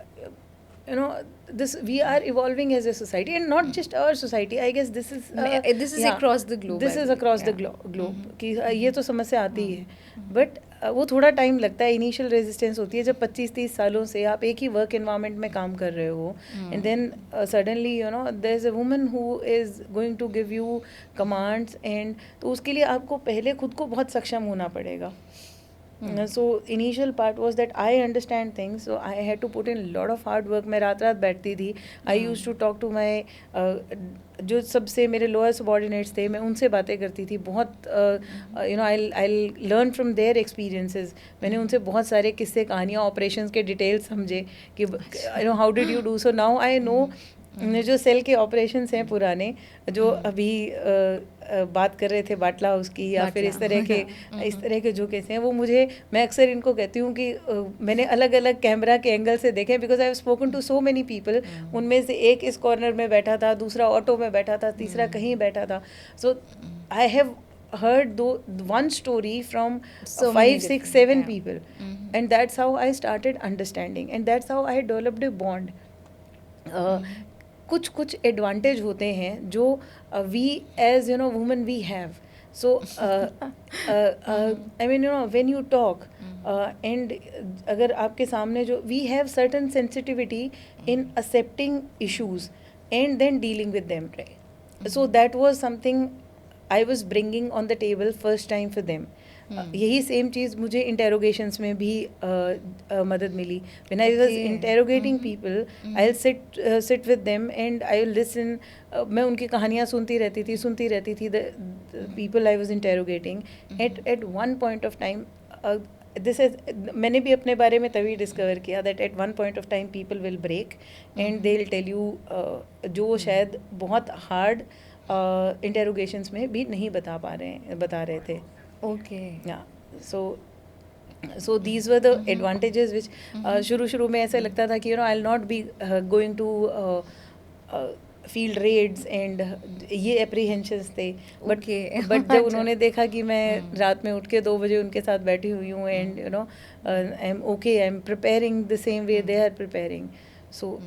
this we are evolving as a society, and not just our society. I guess this is across the globe. This is across the globe कि ये तो समस्या आती है. बट वो थोड़ा टाइम लगता है, इनिशियल रेजिस्टेंस होती है जब 25-30 सालों से आप एक ही वर्क एनवायरनमेंट में काम कर रहे हो, and then suddenly there is a woman who is going to give you commands, and तो उसके लिए आपको पहले खुद को बहुत सक्षम होना पड़ेगा. So initial part was that I understand things, so I had to put in a lot of hard work. मैं रात बैठती थी. I used to talk to my जो सबसे मेरे लोअर सबॉर्डिनेट्स थे, मैं उनसे बातें करती थी बहुत. I'll learn from their experiences. मैंने उनसे बहुत सारे किस्से, कहानियाँ, ऑपरेशंस के डिटेल्स समझे कि how did you do. So now I know जो सेल के ऑपरेशंस हैं पुराने, जो अभी बात कर रहे थे बाटला हाउस की या फिर इस तरह के जो केस हैं, वो मुझे, मैं अक्सर इनको कहती हूँ कि मैंने अलग अलग कैमरा के एंगल से देखे, because I have spoken to so many people. उनमें से एक इस कॉर्नर में बैठा था, दूसरा ऑटो में बैठा था, तीसरा कहीं बैठा था. So I have heard one story from So many 5, 6, different, 7 yeah. people, and that's how I started understanding, and that's how I developed a bond. कुछ कुछ एडवांटेज होते हैं जो we as women we have. So I mean when you talk and अगर आपके सामने जो we have certain sensitivity in accepting issues and then dealing with them. So that was something I was bringing on the table first time for them. यही same चीज़ मुझे इंटेरोगेशंस में भी मदद मिली. When I was interrogating people, I'll sit with them and I'll listen. मैं उनकी कहानियाँ सुनती रहती थी the people I was interrogating. At one point of time, this is, मैंने भी अपने बारे में तभी डिस्कवर किया that at one point of time people will break and they'll tell you जो शायद बहुत हार्ड इंटेरोगेशंस में भी नहीं बता रहे थे. Okay. Yeah. So these were the advantages which शुरू में ऐसा लगता था कि I'll not be going to field raids and ये apprehensions थे. But जब उन्होंने देखा कि मैं रात में उठ के 2 बजे उनके साथ बैठी हुई हूँ and I'm okay, I'm preparing the same way they are preparing. So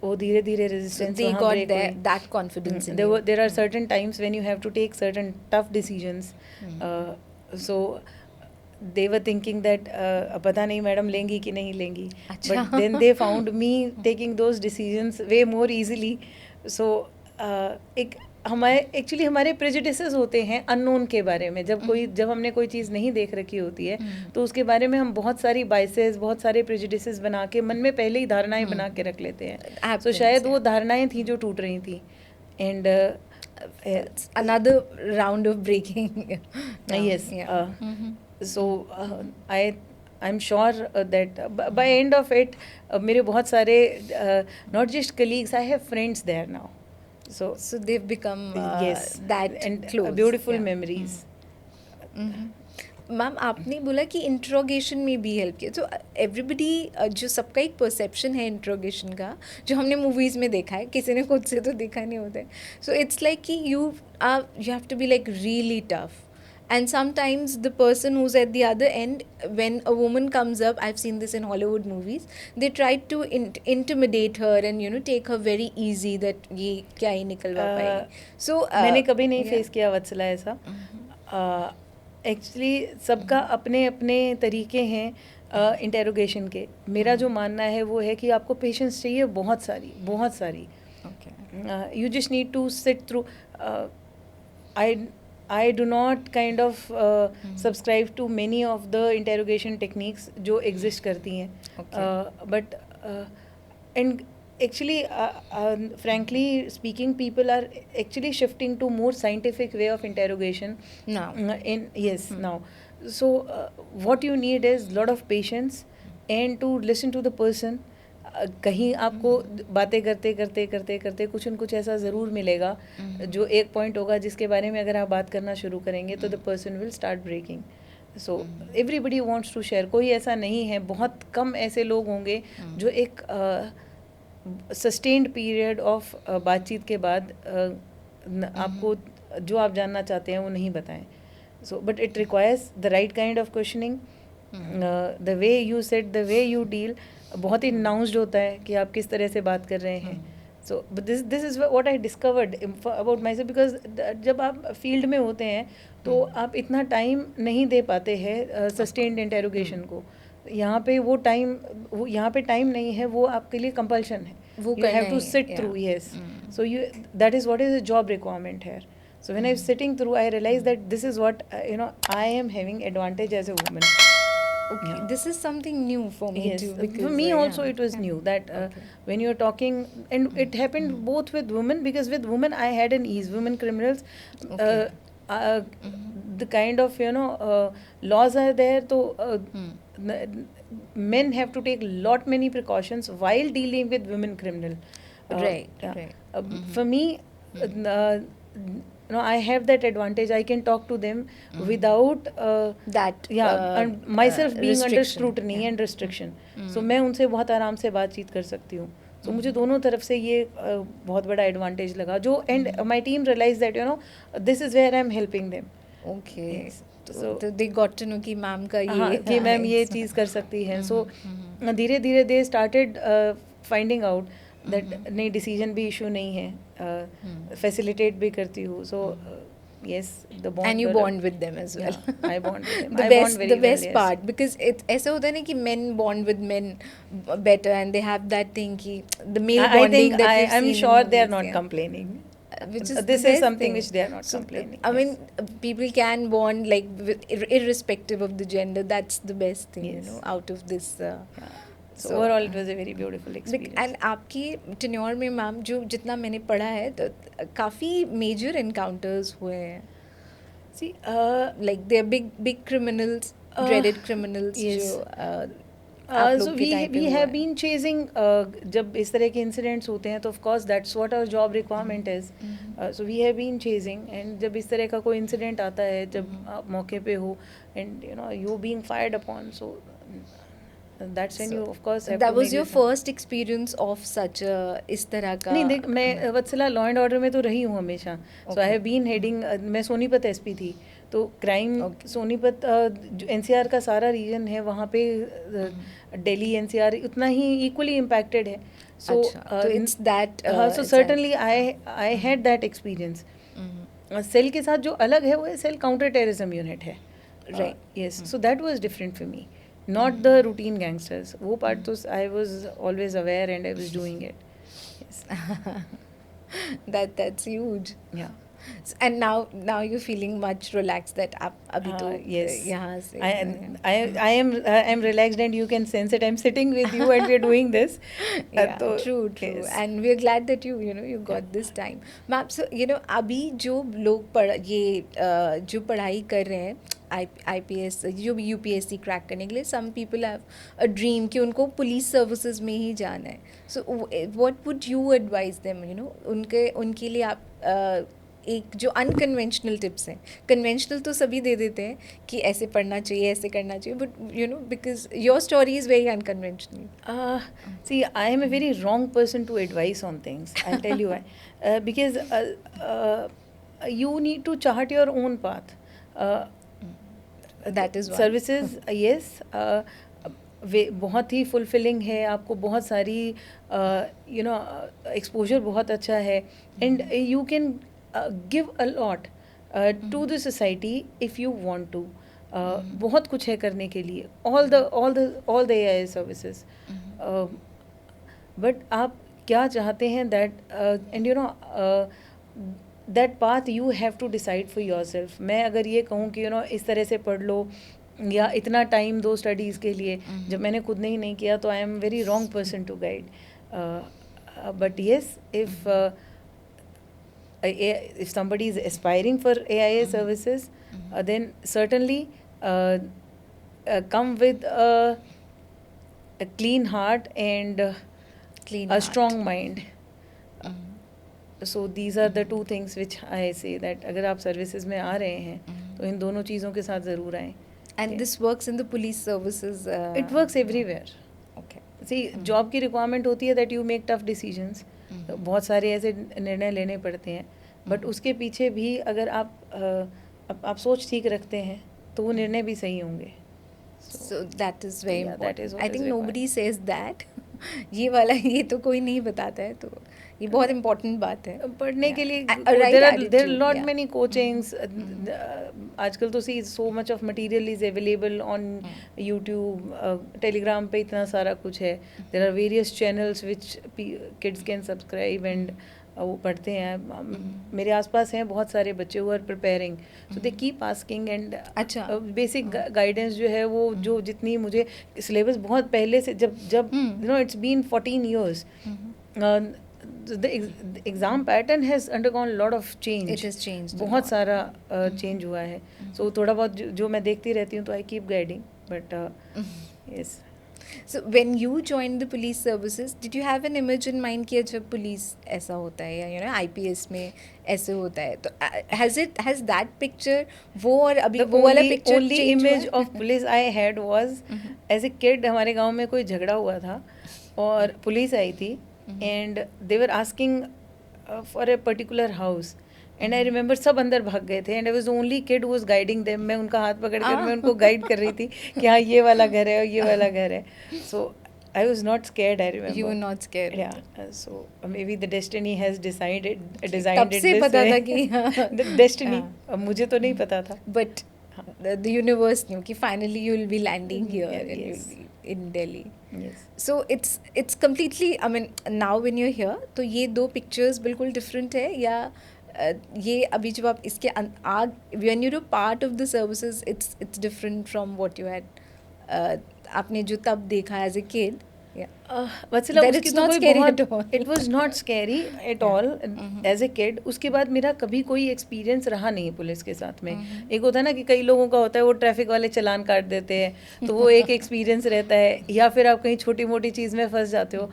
वो धीरे धीरे resistance They वहाँ got break हुई. that confidence in you. There are certain times when you have to take certain tough decisions. So they were thinking that पता नहीं madam लेंगी कि नहीं लेंगी. But then they found me taking those decisions way more easily. So एक हमारे prejudices होते हैं अननोन के बारे में. जब हमने कोई चीज़ नहीं देख रखी होती है तो उसके बारे में हम बहुत सारी बाइसेस, बहुत सारे प्रेजुडिसेस बना के मन में पहले ही धारणाएं बना के रख लेते हैं. तो शायद वो धारणाएं थी जो टूट रही थी. And another round of breaking. yes. So I'm sure that by end of it मेरे बहुत सारे not just colleagues, I have friends there now. So they've become yes, that and close. Beautiful memories. Ma'am आपने बोला कि interrogation में भी help किया. तो एवरीबडी जो सबका एक परसेप्शन है इंट्रोगेशन का, जो हमने मूवीज़ में देखा है, किसी ने खुद से तो देखा नहीं होता है. सो इट्स लाइक कि you have to be like really tough. And sometimes the person who's at the other end, when a woman comes up, I've seen this in Hollywood movies, they try to intimidate her and take her very easy that ये क्या ही निकलवा पाएगी. So मैंने कभी नहीं face किया वत्सला ऐसा. Actually सबका अपने अपने तरीके हैं इंटेरोगेशन के. मेरा जो मानना है वो है कि आपको पेशेंस चाहिए बहुत सारी. You just need to sit through. I do not kind of subscribe to many of the interrogation techniques जो exist करती हैं. But and actually frankly speaking, people are actually shifting to more scientific way of interrogation now. Now. So what you need is lot of patience and to listen to the person. कहीं आपको बातें करते कुछ न कुछ ऐसा ज़रूर मिलेगा जो एक पॉइंट होगा जिसके बारे में अगर आप बात करना शुरू करेंगे तो the person will start breaking. So everybody wants to share. कोई ऐसा नहीं है, बहुत कम ऐसे लोग होंगे जो एक सस्टेन्ड पीरियड ऑफ बातचीत के बाद आपको जो आप जानना चाहते हैं वो नहीं बताएं. So but it requires the right kind of questioning. The way you set, the way you deal बहुत ही नाउंस्ड होता है कि आप किस तरह से बात कर रहे हैं. So this is what I discovered about my self. Because जब आप फील्ड में होते हैं तो आप इतना टाइम नहीं दे पाते हैं सस्टेन्ड इंटेरोगेशन को. यहाँ पे टाइम नहीं है, वो आपके लिए कंपल्शन है. You have to sit through. Yes. So that is what is a job requirement है. So when I was sitting through, I realized that this is what I am having advantage as a woman. Okay. Yeah. This is something new for me too. Because for me also it was new that when you're talking, and it happened both with women, because with women I had an ease. Women criminals, the kind of laws are there, so men have to take many precautions while dealing with women criminal. Right. For me, I have that advantage. I can talk to them without that and myself being under restriction. scrutiny and restriction. So मैं उनसे बहुत आराम से बातचीत कर सकती हूँ. So मुझे दोनों तरफ से ये बहुत बड़ा एडवांटेज लगा जो and my team realized that this is where I'm helping them. Okay. Yes. So they got to know कि मैम का हाँ, ये कि मैम ये चीज़ कर सकती हैं. So धीरे धीरे they started finding out that नहीं डिसीजन भी इशू नहीं है, फैसिलिटेट भी करती हूँ. So yes, the bond. And you bond with them as well. Yeah, I bond with them. The I best, bond very the well, best yes. part, because ऐसा होता है ना कि men bond with men better and they have that thing कि the male I bonding think that we've I'm seen in sure they are movies, not yeah. complaining. Which is This the is best something thing. which they are not So, complaining. I yes. mean, people can bond like irrespective of the gender. That's the best thing, Yes. out of this. Yeah. So overall, it was a very beautiful experience. And आपकी tenure में ma'am जो जितना मैंने पढ़ा है तो काफ़ी major encounters हुए हैं. See, like they are big criminals, dreaded criminals yes. जो आप लोग के टाइम पे we have been chasing जब इस तरह के incidents होते हैं तो of course that's what our job requirement is. So we have been chasing and जब इस तरह का कोई incident आता है जब आप मौके पे हो and you being fired upon, so that's when you of course have that to was make your it- first experience of such इस तरह का. नहीं देख मैं वत्सला लॉ एंड ऑर्डर में तो रही हूँ हमेशा. सो आई हैव बीन हेडिंग, मैं सोनीपत एसपी थी तो क्राइम सोनीपत एनसीआर का सारा रीजन है वहाँ पे दिल्ली एनसीआर उतना ही इक्वली इम्पैक्टेड है. सो तो it's that so certainly I had that experience. Cell के साथ जो अलग है वो है सेल काउंटर टेररिज्म यूनिट है. Right. Yes, so that was different for me, not the routine gangsters. वो पार्ट तो I was always aware and I was doing it. that's huge. या And now you're feeling much relaxed that आप अभी तो yes. यहाँ से I am relaxed and you can sense it. I'm sitting with you and we're doing this. Yeah, तो true. yes. And we're glad that you got this time. Ma'am, so अभी जो लोग जो पढ़ाई कर रहे हैं IPS जो UPSC क्रैक करने के लिए, some people have a dream कि उनको पुलिस सर्विसेज में ही जाना है. So what would you advise them, उनके लिए आप एक जो अनकन्वेंशनल टिप्स हैं. कन्वेंशनल तो सभी दे देते हैं कि ऐसे पढ़ना चाहिए, ऐसे करना चाहिए, but because your story is very unconventional. See, I am a very wrong person to advise on things. I'll tell you why. Because you need to chart your own path. That is one. Services yes, वे बहुत ही fulfilling है, आपको बहुत सारी exposure बहुत अच्छा है and you can give a lot to the society if you want to. बहुत कुछ है करने के लिए, all the AI services. But आप क्या चाहते हैं that and that path you have to decide for yourself. मैं अगर ये कहूँ कि इस तरह से पढ़ लो या इतना टाइम दो स्टडीज़ के लिए, जब मैंने खुद ने ही नहीं किया तो I am very wrong person to guide. But yes, if somebody is aspiring for AIA services, then certainly come with a clean heart and a strong mind. So these are the two things which I say that अगर आप services में आ रहे हैं तो इन दोनों चीज़ों के साथ ज़रूर आएँ. And this works in the police services. It works everywhere. Okay. See, job की रिक्वायरमेंट होती है that you make tough decisions. बहुत सारे ऐसे निर्णय लेने पड़ते हैं, बट उसके पीछे भी अगर आप सोच ठीक रखते हैं तो वो निर्णय भी सही होंगे. So that is very Yeah, that is important. what I is think required. nobody says that. ये तो कोई नहीं बताता है, तो ये बहुत इम्पोर्टेंट बात है. पढ़ने के लिए Right there are attitude, lot yeah. many coachings. आजकल तो see so much of material is available on YouTube. Telegram पे इतना सारा कुछ है. There are various channels which kids can subscribe and वो पढ़ते हैं. मेरे आसपास हैं बहुत सारे बच्चे who are preparing, so they keep asking and अच्छा. बेसिक गाइडेंस जो है वो जो जितनी मुझे सिलेबस बहुत पहले से जब it's been 14 years. The exam pattern has undergone a lot of change. It has changed. बहुत सारा चेंज हुआ है. So थोड़ा बहुत जो मैं देखती रहती हूँ तो I keep guiding, but yes. So when you joined the police services, did you have an image in mind कि अच्छा पुलिस ऐसा होता है या IPS में ऐसे होता है, तो has that picture वो और अभी The वो वाला only picture only change image हुआ है? of police I had was as a kid हमारे गांव में कोई झगड़ा हुआ था और पुलिस आई थी and they were asking for a particular house and I remember सब अंदर भाग गए थे and I was the only kid who was guiding them. मैं उनका हाथ पकड़ कर मैं उनको गाइड कर रही थी कि हाँ ये वाला घर है और ये वाला घर है. So I was not scared, I remember. You were not scared. Yeah, so maybe the destiny has designed तब it से this पता way. था कि हाँ. The destiny. हाँ. अब मुझे तो नहीं पता था. But the universe knew कि finally you will be landing here and you Yes. will be in Delhi. Yes. So it's completely, I mean, now when you're here तो ये दो pictures बिल्कुल different है या ये अभी जब आप इसके when you're a part of the services it's different from what you had आपने जो तब देखा as a kid. Vatsala That उसकी it's तो not कोई scary बहुत at all. It was not scary at all as a kid. उसके बाद मेरा कभी कोई एक्सपीरियंस रहा नहीं पुलिस के साथ में. एक होता है ना कि कई लोगों का होता है वो ट्रैफिक वाले चालान काट देते हैं तो वो एक एक्सपीरियंस रहता है, या फिर आप कहीं छोटी मोटी चीज़ में फंस जाते हो.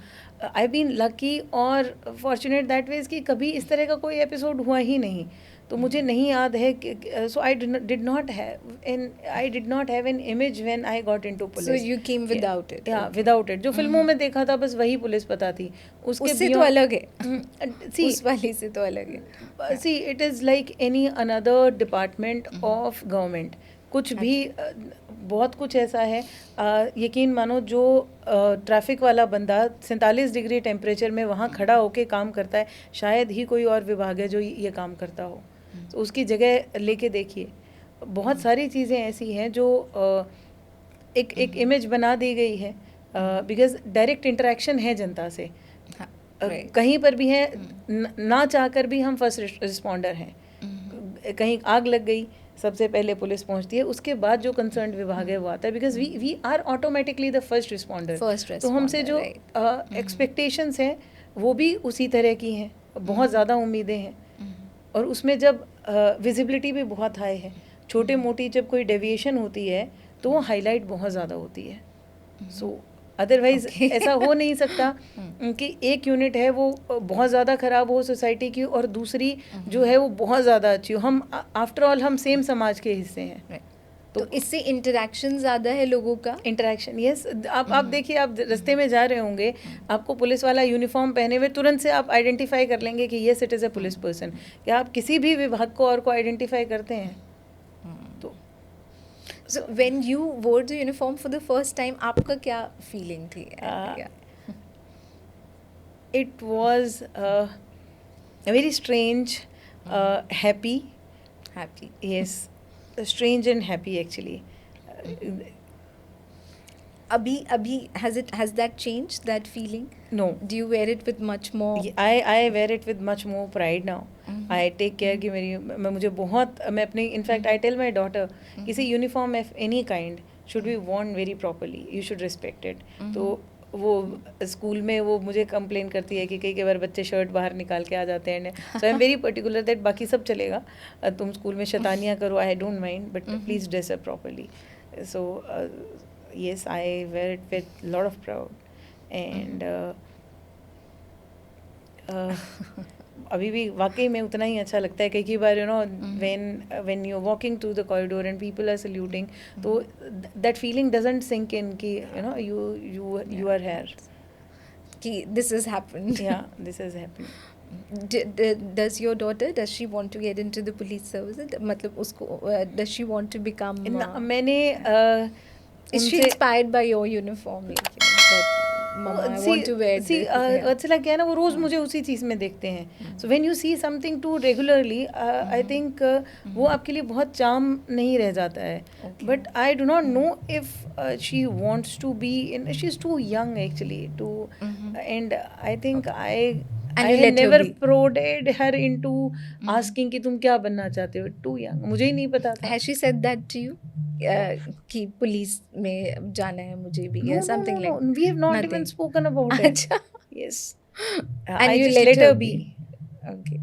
आई बीन लकी और फॉर्चुनेट दैट वेज कि कभी इस तरह का कोई एपिसोड हुआ ही नहीं. तो मुझे नहीं याद है so I did not have an image when I got into police. So you came without it. या विदाउट इट. जो फिल्मों में देखा था बस वही पुलिस पता थी. उससे तो अलग है. सी उस वाली से तो अलग है. See it is like any another department of government. कुछ भी बहुत कुछ ऐसा है. यकीन मानो जो ट्रैफिक वाला बंदा 47 डिग्री टेम्परेचर में वहाँ खड़ा होके काम करता है, शायद ही कोई और विभाग है जो ये काम करता हो. तो उसकी जगह लेके देखिए. बहुत सारी चीज़ें ऐसी हैं जो एक इमेज बना दी गई है बिकॉज डायरेक्ट इंटरेक्शन है जनता से. कहीं पर भी है ना चाहकर भी हम फर्स्ट रिस्पॉन्डर हैं. कहीं आग लग गई सबसे पहले पुलिस पहुंचती है, उसके बाद जो कंसर्न विभाग है वो आता है because we are automatically the first responder. तो हमसे जो एक्सपेक्टेशंस हैं वो भी उसी तरह की हैं. बहुत ज़्यादा उम्मीदें हैं और उसमें जब विजिबिलिटी भी बहुत हाई है. छोटे मोटी जब कोई डेविएशन होती है तो वो हाईलाइट बहुत ज़्यादा होती है. सो अदरवाइज ऐसा हो नहीं सकता कि एक यूनिट है वो बहुत ज़्यादा ख़राब हो सोसाइटी की और दूसरी जो है वो बहुत ज़्यादा अच्छी हो. हम आफ्टर ऑल हम सेम समाज के हिस्से हैं. तो इससे इंटरेक्शन ज़्यादा है लोगों का. Interaction yes. आप देखिए, आप रास्ते में जा रहे होंगे, आपको पुलिस वाला यूनिफॉर्म पहने हुए तुरंत से आप आइडेंटिफाई कर लेंगे कि yes it is a police person. क्या आप किसी भी विभाग को और को आइडेंटिफाई करते हैं? तो So when you wore the uniform for the first time, आपका क्या feeling थी? It was very strange, happy. Happy. Yes, strange and happy actually. अभी has that changed, that feeling? No. Do you wear it with much more? I wear it with much more pride now. I take care कि मैं अपनी in fact I tell my daughter किसी uniform of any kind should be worn very properly. You should respect it. तो वो school में वो मुझे complain करती है कि कई बार बच्चे शर्ट बाहर निकाल के आ जाते हैं. So I am very particular that बाकी सब चलेगा, तुम स्कूल में शैतानियाँ करो, I don't mind, but please dress up properly. So yes, I wear it with lot of proud and अभी भी वाकई में उतना ही अच्छा लगता है. कई बार when you're walking through the corridor and people are saluting, तो that feeling doesn't sink in कि you are here कि this has happened. Yeah, this has happened. Does your daughter, does she want to get into the police service? मतलब उसको does she want to become? मैंने is she inspired by your uniform? Mama, I want to wear this. वत्सला क्या है ना, वो रोज़ मुझे उसी चीज़ में देखते हैं. So when you see something too regularly I think वो आपके लिए बहुत चार्म नहीं रह जाता है. But I do not know if she wants to be in, she is too young actually to, and I think I had never prodded her into asking कि तुम क्या बनना चाहते हो. Too young. मुझे ही नहीं पता था. Has she said that to you? कि पुलिस में जाना है मुझे भी, या something like? No, we have not even spoken about it. अच्छा. Yes. And I you just let her be. Okay.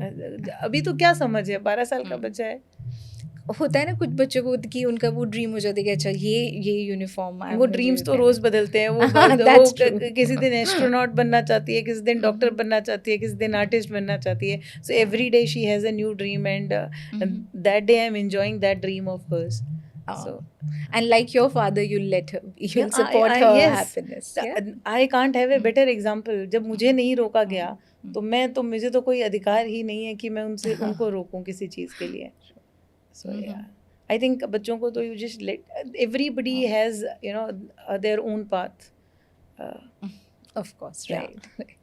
अभी तो क्या समझ है, 12 साल का बच्चा है. होता है ना कुछ बच्चों को कि उनका वो ड्रीम हो जाता है कि अच्छा ये यूनिफॉर्म वो ड्रीम्स तो रोज बदलते हैं। वो That's true. किसी दिन एस्ट्रोनॉट बनना चाहती है, किसी दिन डॉक्टर बनना चाहती है, किसी दिन आर्टिस्ट बनना चाहती है। So every day she has a new dream and that day I am enjoying that dream of hers. So And like your father, you'll yeah, support her happiness. Yeah. I can't have a better example. जब मुझे नहीं रोका गया तो मुझे तो कोई अधिकार ही नहीं है कि मैं उनको रोकूं किसी चीज के लिए. So yeah, I think बच्चों को तो you just let everybody has their own path. Of course, Yeah. right.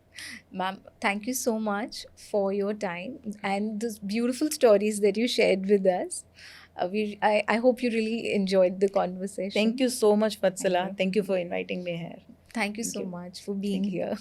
Ma'am, thank you so much for your time and those beautiful stories that you shared with us. I hope you really enjoyed the conversation. Thank you so much, Vatsala. Thank you for inviting me here. Thank you so much for being here.